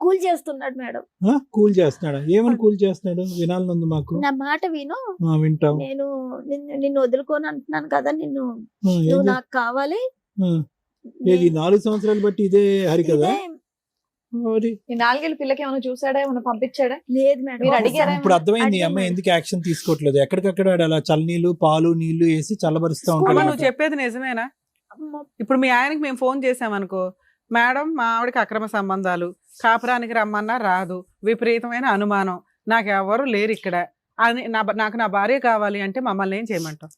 కూల్ చేస్తున్నాడు మేడం. కూల్ చేస్తున్నాడా? ఏమని కూల్ చేస్తున్నాడు? వినాలనుంది మాకు. నా మాట విను. వింటాం. నేను నిన్ను వదులుకోని అంటున్నాను కదా. నువ్వు ఏం నాకు కావాలి. ఏది 4 సంవత్సరాలు బట్టి ఇదే హరి కదా? ఇదే- మరి ఈ 4 ఏళ్ళ పిల్లకి ఏమైనా చూసాడా, ఏమైనా పంపించాడా? లేదు మేడం. మీరు అడిగారా? ఇప్పుడు అర్థమైంది ఈ అమ్మాయి అడిగాను. ఎందుకు యాక్షన్ తీసుకోవట్లేదు. ఎక్కడికక్కడ వాడు అలా చల్లనీళ్ళు పాలు నీళ్లు వేసి చల్లబరుస్తా అమ్మ, ఉంటాడు. నువ్వు చెప్పేది నిజమేనా? అమ్మ, ఇప్పుడు మీ ఆయనకి మేము ఫోన్ చేసామనుకో, మేడం మా ఆవిడకి అక్రమ సంబంధాలు, కాపురానికి రమ్మన్నా రాదు, విపరీతమైన అనుమానం, నాకు ఎవరు లేరు ఇక్కడ అని నాకు నా భార్య కావాలి అంటే మమ్మల్ని ఏం చేయమంటావు?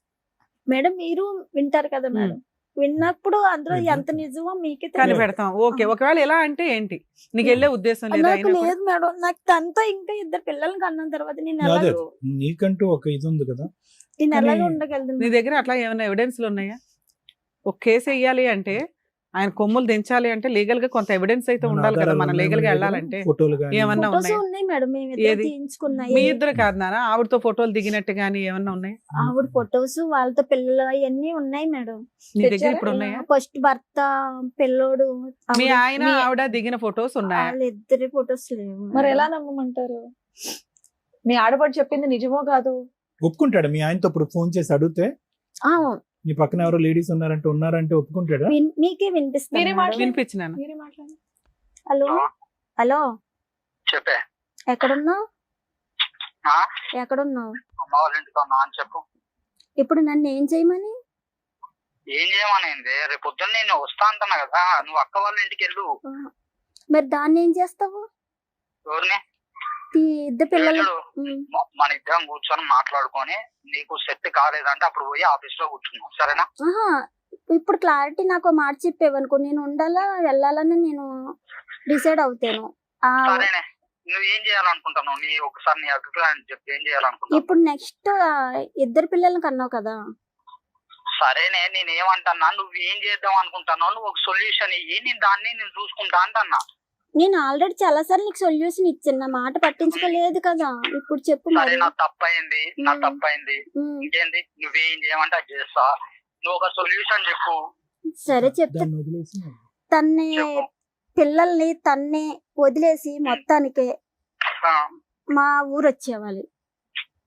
మేడం మీరు వింటారు కదా మేడం. విన్నప్పుడు అందులో ఎంత నిజమో మీకే తెలియదు. కనిపెడతాం. ఓకే, ఒకవేళ ఎలా అంటే ఏంటి? నీకు వెళ్ళే ఉద్దేశం లేదా? నాకు లేదు మేడం. నాకు తనతో ఇంకా 2 పిల్లల్ని కన్న తర్వాత నేను అదే ఎలాగో నీకంటూ ఒక ఇది ఉంది కదా. నేను కానీ ఎలాగో ఉండగలను. నీ దగ్గర అట్లా ఏమైనా ఎవిడెన్స్లు ఉన్నాయా? ఒక కేసు వేయాలి అంటే, ఆయన కొమ్ములు దించాలి అంటే లీగల్ గా కొంత ఎవిడెన్స్ అయితే ఉండాలి కదా. మనం లీగల్ గా వెళ్ళాలంటే ఫోటోలు గానీ ఏమన్నా ఫొటోస్ ఉన్నాయా? ఉన్నాయి మేడం. మేము ఇద్దరు ఏది? తీయించుకున్నాయి. మీ ఇద్దరు కాదు నాన్న, ఆవిడతో ఫోటోలు దిగినట్టు గానీ ఏమన్నా ఉన్నాయి? ఆవిడ ఫొటోస్ వాళ్ళతో పిల్లలు అవన్నీ ఉన్నాయి మేడం. నీ దగ్గర తెచ్చారా? ఇప్పుడు ఉన్నాయా? ఫస్ట్ భర్త పిల్లోడు మీ ఆయన ఆవిడ దిగిన ఫొటోస్ ఉన్నాయా? వాళ్ళిద్దరి ఫొటోస్ లేవు. మరి ఎలా నమ్మమంటారు? మీ ఆడపడి చెప్పింది నిజమో కాదు? ఒప్పుకుంటాడు మీ ఆయనతో ఇప్పుడు ఫోన్ చేసి అడిగితే? ఆ, నీ పక్కన ఎవరో లేడీస్ ఉన్నారంటే ఒప్పుకుంటాడా? మీకే వినిపిస్తుంది మీరే మేడం. మాట్లాడండి. వినిపించినాను. మీరే మాట్లాడండి. హలో హలో చెప్పే. ఎక్కడున్నావు? ఆ? ఎక్కడున్నావు? అమ్మ వాళ్ళ ఇంటికి ఉన్నా అని చెప్పు. ఇప్పుడు నన్ను ఏం చేయమని? ఏం చేయమనేది? రేపు పొద్దున్న నేను వస్తా అంటున్నా కదా, నువ్వు అక్క వాళ్ళ ఇంటికి వెళ్ళు. మరి దాన్ని ఏం చేస్తావు? ఎవరిని? ఇద్దరు పిల్లలు చూడు, మన ఇద్దరం కూర్చొని మాట్లాడుకొని నీకు సెట్ కాలేదంటే అప్పుడు పోయి ఆఫీస్ లో కూర్చున్నాం, సరేనా? ఆహా, ఇప్పుడు క్లారిటీ నాకు మాట చెప్పేవనుకో, నేను ఉండాలా వెళ్ళాలని నేను డిసైడ్ అవుతాను. సరేనే, నువ్వు ఏం చేయాలనుకుంటున్నావు? ఒకసారి నీ అభిప్రాయం చెప్పి ఏం చేయాలనుకుంటున్నావు? ఇప్పుడు నెక్స్ట్ ఇద్దరు పిల్లలకి అన్నావు కదా. సరేనే, నేను ఏమంటున్నా, నువ్వు ఏం చేద్దాం అనుకుంటున్నావు? నువ్వు ఒక సొల్యూషన్ ఇయ్యి, నేను చూసుకుంటా అంటన్నా. నేను ఆల్రెడీ చాలా సార్లు నీకు సొల్యూషన్ ఇచ్చాను, నా మాట పట్టించుకోలేదు కదా. ఇప్పుడు చెప్పు సరే, మరి. నా తప్పైంది. ఇంకేంది, నువ్వేం చేయమంటే అది చేస్తా. నువ్వు ఒక సొల్యూషన్ చెప్పు. సరే చెప్తా. దాన్ని వదిలేసి తన్నే చెప్పు. పిల్లల్ని తన్నే వదిలేసి మొత్తానికి మా ఊరు వచ్చేవాలి.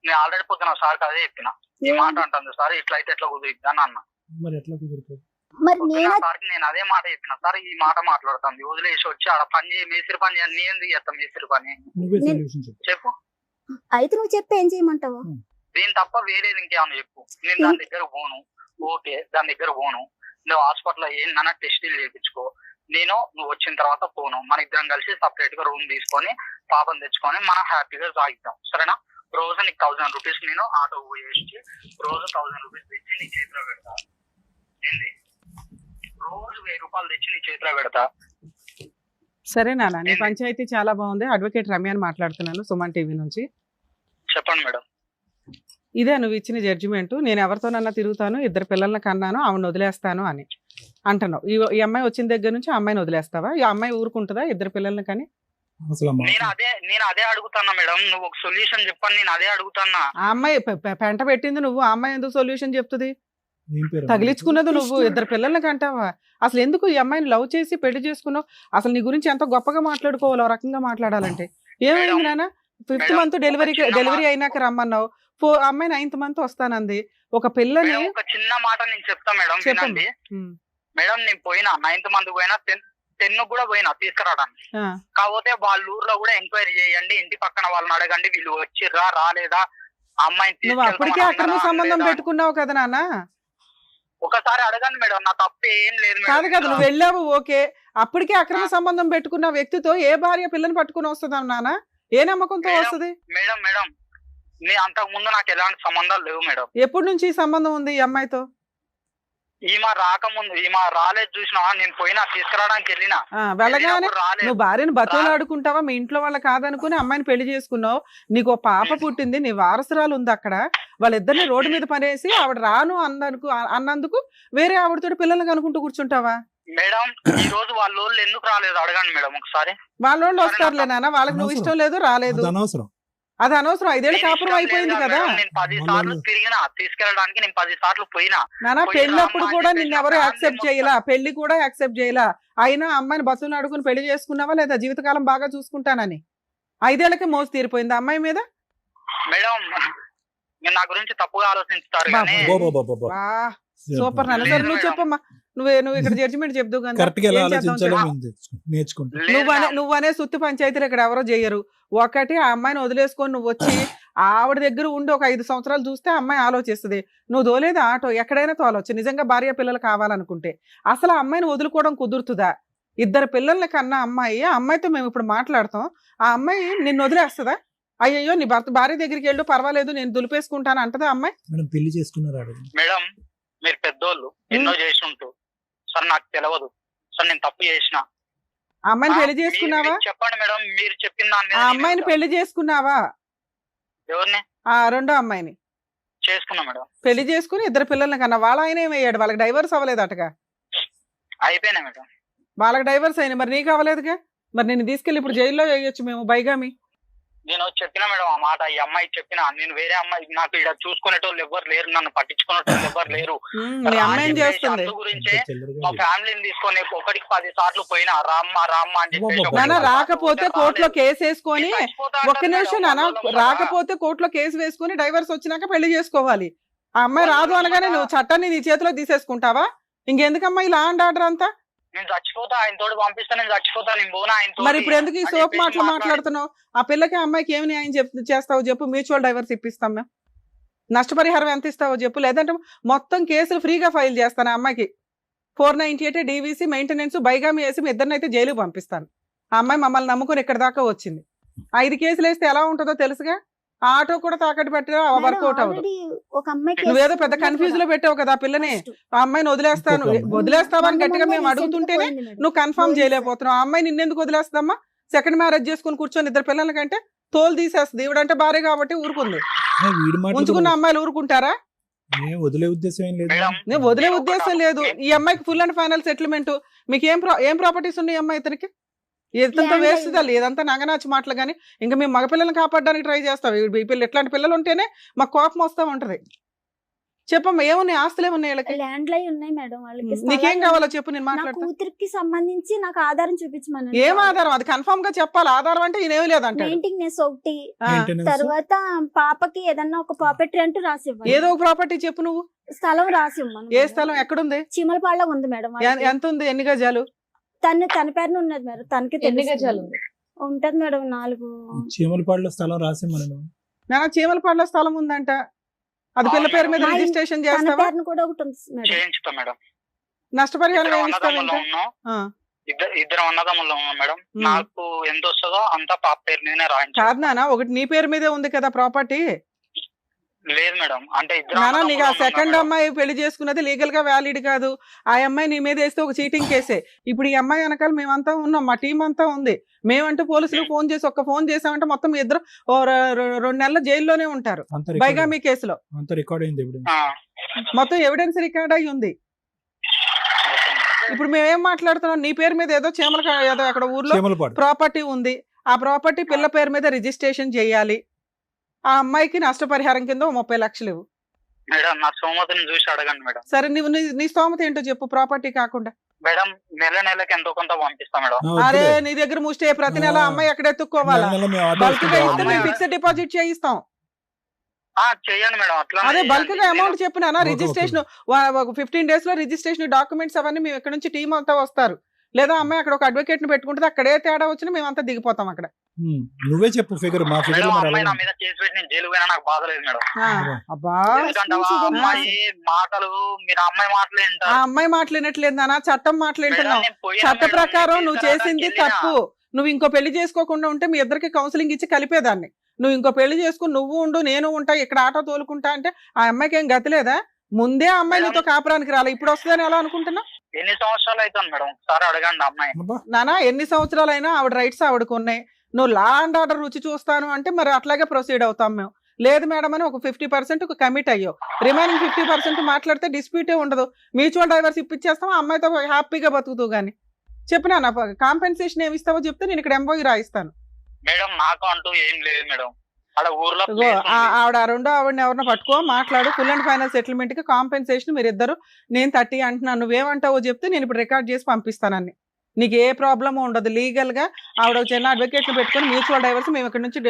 నేను ఆల్రెడీ పొద్దున సార్ అదే చెప్పిన, ఈ మాట అంటుంది సార్, ఇట్లా అయితే ఎట్లా కుదిరిద్ది అని అన్న. మరి ఎట్లా కుదురుతుంది? మరి పొద్దున సార్కి నేను అదే మాట చెప్పిన, సార్ ఈ మాట మాట్లాడుతుంది, వదిలేసి వచ్చి ఆడ పని చేయి, మేస్త్రి పని చేయాలి. నీ ఎందుకు చేస్తాం మేస్త్రి పని? నువ్వే సొల్యూషన్ చెప్పు. చెప్పు. అయితే నువ్వు చెప్పి ఏం చేయమంటావు? దీని తప్ప వేరేది ఇంకేమన్నా చెప్పు. నేను దాని దగ్గర పోను, ఓకే, దాని దగ్గర పోను. నువ్వు హాస్పిటల్లో ఏందన్నా టెస్టులు చేయించుకో, నువ్వు వచ్చిన తర్వాత పోను. మన ఇద్దరం కలిసి సపరేట్ గా రూమ్ తీసుకొని పాపం తెచ్చుకొని మనం హ్యాపీగా సాగిద్దాం, సరేనా? రోజు నీకు 1000 రూపీస్ నేను ఆటో వేసి రోజు 1000 రూపీస్ తెచ్చి నీ చేతిలో పెడతా. ఏంది, రోజు 1000 రూపాయలు తెచ్చి నీ చేతిలో పెడతా. సరే నాన్న, నీ పంచాయతీ చాలా బాగుంది. అడ్వకేట్ రమ్యాని మాట్లాడుతున్నాను, సుమన్ టీవీ నుంచి. చెప్పండి మేడం. ఇదే నువ్వు ఇచ్చిన జడ్జిమెంట్. నేను ఎవరితోనన్నా తిరుగుతాను, ఇద్దరు పిల్లల్ని కన్నాను, ఆవిడని వదిలేస్తాను అని అంటున్నావు. ఈ అమ్మాయి వచ్చిన దగ్గర నుంచి ఆ అమ్మాయిని వదిలేస్తావా? ఈ అమ్మాయి ఊరుకుంటుందా ఇద్దరు పిల్లల్ని కానీ? అసలు నేను అదే అడుగుతున్నా మేడం, నువ్వు ఒక సొల్యూషన్ చెప్పని. నేను అదే అడుగుతున్నా. ఆ అమ్మాయి పెంట పెట్టింది నువ్వు, ఆ అమ్మాయి ఎందుకు సొల్యూషన్ చెప్తుంది? ఏం పేరు? తగిలించుకున్నది నువ్వు, ఇద్దరు పిల్లల్ని కంటావా? అసలు ఎందుకు ఈ అమ్మాయిని లవ్ చేసి పెళ్లి చేసుకున్నావు? అసలు నీ గురించి ఎంతో గొప్పగా మాట్లాడుకోవాలి, ఆ రకంగా మాట్లాడాలంటే. ఏమైంది నాన్న? 5th మంత్ డెలివరీ అయినాక రమ్మన్నావు, అమ్మాయి 9th మంత్ వస్తానంది. ఒక పిల్లని ఒక చిన్న మాట నేను చెప్తా మేడం, వినండి మేడం. నేను పోయినా 9th మంత్ పోయినా, 10 కూడా పోయినా తీసుకురావడానికి. కాకపోతే వాళ్ళ ఊర్లో కూడా ఎంక్వైరీ చేయండి, ఇంటి పక్కన వాళ్ళని అడగండి, వీళ్ళు వచ్చిర్రా రాలేదా, అమ్మాయిని నువ్వు అప్పటికే అక్రమ సంబంధం పెట్టుకున్నావు కదా నాన్న. ఒకసారి అడగండి మేడం, నా తప్పు ఏం లేదు కాదు కదా, నువ్వు వెళ్ళావు ఓకే, అప్పటికే అక్రమ సంబంధం పెట్టుకున్న వ్యక్తితో ఏ భార్య పిల్లని పట్టుకుని వస్తుందా నాన్న? ఏ నమ్మకంతో వస్తుంది? మేడం నీ అంతకు ముందు నాకు ఎలాంటి సంబంధాలు లేవు మేడం. ఎప్పటి నుంచి ఈ సంబంధం ఉంది ఈ అమ్మాయితో? ఈమె రాకముందు, ఈమె రాలేదు చూసినా, నేను పోయినా తీసుకురావడానికి వెళ్ళినా. వెళ్ళగానే నువ్వు భార్యను బతులాడుకుంటావా? మీ ఇంట్లో వాళ్ళ కాదనుకుని అమ్మాయిని పెళ్లి చేసుకున్నావు, నీకు పాప పుట్టింది, నీ వారసురాలు ఉంది అక్కడ. వాళ్ళిద్దరిని రోడ్డు మీద పడేసి ఆవిడ రాను అన్నందుకు వేరే ఆవిడతో పిల్లల్ని కనుకుంటూ కూర్చుంటావా? మేడం ఈ రోజు వాళ్ళు ఎందుకు రాలేదు అడగండి మేడం ఒకసారి. వాళ్ళు వస్తారులే నాన్న, వాళ్ళకి నువ్వు ఇష్టం లేదు రాలేదు, అది అనవసరం. 5 ఏళ్ళు కాపురం అయిపోయింది కదా. నేను 10 సార్లు తిరిగినా, తీసుకెళ్ళడానికి నేను 10 సార్లు పోయినా. నాన్న పెళ్ళప్పుడు కూడా నిన్ను ఎవరు యాక్సెప్ట్ చేయలా, పెళ్లి కూడా యాక్సెప్ట్ చేయలా. అయినా అమ్మాయిని బస్సులు అడుగుని పెళ్లి చేసుకున్నావా లేదా? జీవితకాలం బాగా చూసుకుంటానని 5 ఏళ్ళకే మోసు తీరిపోయింది అమ్మాయి మీద. మేడం మీరు నా గురించి తప్పుగా ఆలోచిస్తారు. సూపర్ నాన్న. సరే నువ్వు చెప్పమ్మా, నువ్వు ఇక్కడ జడ్జిమెంట్ చెప్దు కానీ నువ్వనే సుత్తి పంచాయతీలు ఇక్కడ ఎవరో చేయరు. ఒకటి ఆ అమ్మాయిని వదిలేసుకొని నువ్వు వచ్చి ఆవిడ దగ్గర ఉండి ఒక 5 సంవత్సరాలు చూస్తే అమ్మాయి ఆలోచిస్తుంది. నువ్వు తోలేదు ఆటో, ఎక్కడైనా తోలొచ్చు నిజంగా భార్య పిల్లలు కావాలనుకుంటే. అసలు ఆ అమ్మాయిని వదులుకోవడం కుదురుతుందా? 2 పిల్లల్ని కన్నా అమ్మాయి, ఆ అమ్మాయితో మేము ఇప్పుడు మాట్లాడతాం. ఆ అమ్మాయి నిన్ను వదిలేస్తుందా? అయ్యో నీ భార్య దగ్గరికి వెళ్ళు పర్వాలేదు నేను దులిపేసుకుంటాను అంటదా అమ్మాయి? పెళ్లి చేసుకున్నారు మేడం, మీరు పెద్దోళ్ళు ఎన్నో చేసి ఉంటూ సార్, నాకు తెలియదు సార్, నేను తప్పు చేసిన. అమ్మాయిని పెళ్లి చేసుకున్నావా? చెప్పండి మేడం, మీరు చెప్పిన దాన్ని. ఆ అమ్మాయిని పెళ్లి చేసుకున్నావా? ఎవరిని? ఆ రెండో అమ్మాయిని చేసుకున్నా మేడం. పెళ్లి చేసుకుని 2 పిల్లల్ని కన్నా. వాళ్ళ ఆయన ఏమయ్యాడు? వాళ్ళకి డైవర్స్ అవ్వలేదు అటగా? అయిపోయినా మేడం. వాళ్ళకి డైవర్స్ అయినా, మరి నీకు అవ్వలేదుగా? మరి నేను తీసుకెళ్ళి ఇప్పుడు జైల్లో వేయొచ్చు మేము బైగామి. నేను చెప్పిన మేడం ఆ మాట, ఈ అమ్మాయి చెప్పిన. నేను వేరే అమ్మాయి, నాకు ఇక్కడ చూసుకునేటోళ్ళు ఎవరు లేరు, నన్ను పట్టించుకునేటోళ్ళు ఎవరు లేరు. గురించే మా ఫ్యామిలీని తీసుకొని 1కి 10 సార్లు పోయినా రామ్మ అని చెప్పి. రాకపోతే కోర్టులో కేసు వేసుకొని, ఒక్క నిమిషం నాన్న, రాకపోతే కోర్టులో కేసు వేసుకొని డైవర్స్ వచ్చినాక పెళ్లి చేసుకోవాలి. ఆ అమ్మాయి రాదు అనగానే నువ్వు చట్టాన్ని నీ చేతిలో తీసేసుకుంటావా? ఇంకెందుకమ్మా ఇలా అండ్ ఆర్డర్ అంతా? నేను చచ్చిపోతా, ఆయన తోడు పంపిస్తా, నేను చచ్చిపోతా, నేను పోనా ఆయన. మరి ఇప్పుడు ఎందుకు ఈ సోప్ మాటలు మాట్లాడుతున్నావు? ఆ పిల్లకి అమ్మాయికి ఏమి న్యాయం చేస్తావు చెప్పు? మ్యూచువల్ డైవర్స్ ఇప్పిస్తాం మేము, నష్టపరిహారం ఎంత ఇస్తావో చెప్పు, లేదంటే మొత్తం కేసులు ఫ్రీగా ఫైల్ చేస్తాను. ఆ అమ్మాయికి 498 DVC మెయింటెనెన్స్ బైగామి వేసి మీ ఇద్దరినైతే జైలుకి పంపిస్తాను. ఆ అమ్మాయి మమ్మల్ని నమ్ముకొని ఇక్కడ దాకా వచ్చింది. 5 కేసులు వేస్తే ఎలా ఉంటుందో తెలుసుగా. ఆ ఆటో కూడా తాకట్టు పెట్టా వర్కౌట్ అవ్వదు. ఆల్రెడీ ఒక అమ్మాయికి నువ్వేదో పెద్ద కన్ఫ్యూజ్ లో పెట్టావు కదా ఆ పిల్లని. ఆ అమ్మాయిని వదిలేస్తాను ఇంకొక అమ్మాయి. వదిలేస్తావా అని గట్టిగా మేము అడుగుతుంటేనే నువ్వు కన్ఫర్మ్ చేయలేకపోతున్నావు. ఆ అమ్మాయి నిన్నెందుకు వదిలేస్తామా? సెకండ్ మ్యారేజ్ చేసుకుని కూర్చొని 2 పిల్లల కంటే తోలు తీసేస్తుంది. ఈవిడంటే భార్య కాబట్టి ఊరుకుంది. వీడి మాట ఉంచుకున్న అమ్మాయిలు ఊరుకుంటారా? ఏం వదిలే ఉద్దేశం ఏం లేదు. మేడం నేను వదిలే ఉద్దేశం లేదు. ఈ అమ్మాయికి ఫుల్ అండ్ ఫైనల్ సెటిల్మెంట్. మీకు ఏం ప్రాపర్టీస్ ఉన్నాయి ఈ అమ్మాయి ఇతనికి? ఇదంతా Land వేస్ట్ అయింది. తల్లి, ఇదంతా నగనాచి మాటలు. కానీ ఇంకా మేము మగపిల్లల్ని కాపాడడానికి ట్రై చేస్తాం. ఈ పిల్లలు ఇట్లాంటి పిల్లలు ఉంటేనే మాకు కోపం వస్తూ ఉంటది. చెప్పమ్మా, ఏమున్నాయి ఆస్తులు ఏమున్నాయి వీళ్ళకి? ల్యాండ్ లై ఉన్నాయి మేడం వాళ్ళకి. నీకేం స్థలాలు కావాలో చెప్పు, నేను నా మాట్లాడతా. కూతురికి సంబంధించి నాకు ఆధారం చూపించమని. ఏం ఆధారం? అది కన్ఫర్మ్ గా చెప్పాలి. ఆధారం అంటే ఈయనేమి లేదంటాడు. మెయింటెనెన్స్ ఒకటి, Maintenance. తర్వాత పాపకి ఏదన్నా ఒక ప్రాపర్టీ అంటూ రాసి ఇవ్వాలి. ఏదో ఒక ప్రాపర్టీ చెప్పు నువ్వు. స్థలం రాసి ఇవ్వమను ఏ మేడం. స్థలం ఎక్కడుంది? చీమలపాడులో ఉంది మేడం వాళ్ళకి. ఎంత ఉంది? ఎన్ని గజాలు? తన పేరున ఉన్నది మేడం. తనకి ఎన్ని తెలుసు. గజాలు ఉంది? ఉంటది మేడం 4. చీమలపాడులో స్థలం రాసి మనం నా చీమలపాడులో స్థలం ఉందంట. అది పిల్ల పేరు మీద మా ఇన్- రిజిస్ట్రేషన్ తన చేస్తావా? పేరున కూడా ఒకటి ఉంది మేడం. చేయించుతాం మేడం. నష్టపరిహారం ఇద్దరం ఏమి ఇస్తావు అన్నదమ్ములం ఇంకా? ఉన్నాం. ఆ. ఇద్దరం అన్నదమ్ములం ఉన్నాం మేడం. ఉమ్. నాకు ఎంత వస్తుందో అంతా పాప పేరు మీదనే రాయించాలి. కాదు నాన్న, ఒకటి నీ పేరు మీదే ఉంది కదా ప్రాపర్టీ. లేదు మేడం, అంటే ఇద్దరం నాన్న నీకు ఆ అన్నదమ్ములం ఉన్నాం సెకండ్ మేడం. అమ్మాయి పెళ్లి చేసుకున్నది లీగల్ గా వ్యాలిడ్ కాదు. ఆ అమ్మాయి నీ మీద వేస్తే ఒక చీటింగ్ కేసే. ఇప్పుడు ఈ అమ్మాయి వెనకాల మేమంతా ఉన్నాం, మా టీం అంతా ఉంది. మేమంటూ పోలీసులు ఫోన్ చేసి ఒక్క ఫోన్ చేసామంటే మొత్తం మీ ఇద్దరు 2 నెలల జైల్లోనే ఉంటారు. అంత బైగామీ కేసులో రికార్డ్ అయింది ఇప్పుడు. ఆ, మొత్తం ఎవిడెన్స్ రికార్డ్ అయి ఉంది. ఇప్పుడు మేమేం మాట్లాడుతున్నాం? నీ పేరు మీద ఏదో చీమల ఏదో అక్కడ ఊర్లో చీమలపాడు ప్రాపర్టీ ఉంది. ఆ ప్రాపర్టీ పిల్ల పేరు మీద రిజిస్ట్రేషన్ చేయాలి. ఆ అమ్మాయికి నష్టపరిహారం కింద 30 లక్షలు ఇవ్వు. మేడం నా సోమతిని చూసి అడగండి మేడం. సరే, నువ్వు నీ స్తోమత ఏంటో చెప్పు. ప్రాపర్టీ కాకుండా మేడం నెలకి ఎంతో కొంత పంపిస్తా మేడం. అరే నీ దగ్గర ముష్టే ప్రతి నెల అమ్మాయి ఎక్కడ ఎత్తుక్కోవాలా? బల్క్ గా ఇస్తే మేము ఫిక్స్డ్ డిపాజిట్ చేయిస్తాం. చెయ్యండి మేడం. అట్లా అదే బల్క్ గా అమౌంట్ చెప్పినా ఓకే, రిజిస్ట్రేషన్ 15 days లో రిజిస్ట్రేషన్ డాక్యుమెంట్స్ అవన్నీ మేము ఇక్కడ నుంచి టీం అంతా వస్తారు. లేదా అమ్మాయి అక్కడ ఒక అడ్వకేట్ ని పెట్టుకుంటుంది. అక్కడే తేడా వచ్చినా మేమంతా దిగిపోతాం అక్కడ. నువ్వే చెప్పు ఫిగర్. మా ఫిగర్ మేడం అమ్మాయి నా మీద కేసు పెట్టి నేను జైలు పోయినా నాకు బాధ లేదు మేడం. అబ్బా, ఎందుకంటే ఆ అమ్మాయి మాటలు మీరు అమ్మాయి మాటలు ఆ వింటారు. అమ్మాయి మాట్లాడినట్లేదు నాన్న, చట్టం మాట్లాడుతున్నావు. మేడం, నేను పోయినా చట్ట మేడం, ప్రకారం నేను నువ్వు తీసుకురావడానికి చేసింది వెళ్ళినా. తప్పు. నువ్వు ఇంకో పెళ్లి చేసుకోకుండా ఉంటే మీ ఇద్దరికి కౌన్సిలింగ్ ఇచ్చి కలిపేదాన్ని. నువ్వు ఇంకో పెళ్లి చేసుకుని నువ్వు ఉండు నేను ఉంటా ఇక్కడ ఆటో తోలుకుంటా అంటే ఆ అమ్మాయికి ఏం గతి లేదా? ముందే ఆ అమ్మాయి నీతో కాపురానికి రాలే, ఇప్పుడు వస్తుందని ఎలా అనుకుంటున్నా? ఎన్ని సంవత్సరాలు అవుతుంది మేడం? ఒకసారి అడగండి అమ్మాయి. నానా ఎన్ని సంవత్సరాలైనా ఆవిడ రైట్స్ ఆవిడకు ఉన్నాయి. నువ్వు లా అండ్ ఆర్డర్ రుచి చూస్తాను అంటే మరి అట్లాగే ప్రొసీడ్ అవుతాం మేము. లేదు మేడం అని ఒక 50% కమిట్ అయ్యో, రిమైనింగ్ 50% మాట్లాడితే డిస్ప్యూటే ఉండదు. మ్యూచువల్ డైవర్స్ ఇప్పించేస్తాం, ఆ అమ్మాయితో హ్యాపీగా బతుకుతూ గానీ. చెప్పు నాన్న, కాంపెన్సేషన్ ఏమి ఇస్తావో చెప్తే నేను ఇక్కడ ఎంబోయి రాయిస్తాను. మేడం నాకు అంటూ ఏం లేదు మేడం. అక్కడ ఊర్లో ఇగో, place ఉంది. ఆవిడ ఆవిడని ఎవరినో పట్టుకో, మాట్లాడు. ఫుల్ అండ్ ఫైనల్ సెటిల్మెంట్ కి కాంపెన్సేషన్ మీరు ఇద్దరు. నేను 30 అంటున్నాను, నువ్వేమంటావో చెప్తే నేను ఇప్పుడు రికార్డ్ చేసి పంపిస్తానని. నీకు ఏ ప్రాబ్లమ్ ఉండదు. లీగల్ గా ఆవిడ చిన్న అడ్వకేట్ ని పెట్టుకొని మ్యూచువల్ డైవర్స్ మేము ఇక్కడ నుంచి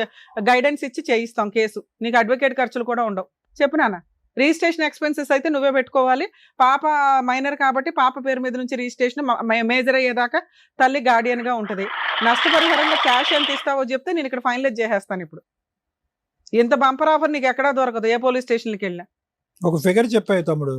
గైడెన్స్ ఇచ్చి చేయిస్తాం కేసు. నీకు అడ్వకేట్ ఖర్చులు కూడా ఉండవు. చెప్పు నాన్న. రిజిస్ట్రేషన్ ఎక్స్పెన్సెస్ అయితే నువ్వే పెట్టుకోవాలి. పాప మైనర్ కాబట్టి పాప పేరు మీద నుంచి రిజిస్ట్రేషన్ మేజర్ అయ్యేదాకా తల్లి గార్డియన్ గా ఉంటది. నష్టపరిహారంగా క్యాష్ ఎంత ఇస్తావో చెప్తే నేను ఇక్కడ ఫైనలైజ్ చేసేస్తాను. ఇప్పుడు ఇంత బంపర్ ఆఫర్ నీకు ఎక్కడా దొరకదు ఏ పోలీస్ స్టేషన్కి వెళ్ళినా. ఒక ఫిగర్ చెప్పాయి తమ్ముడు.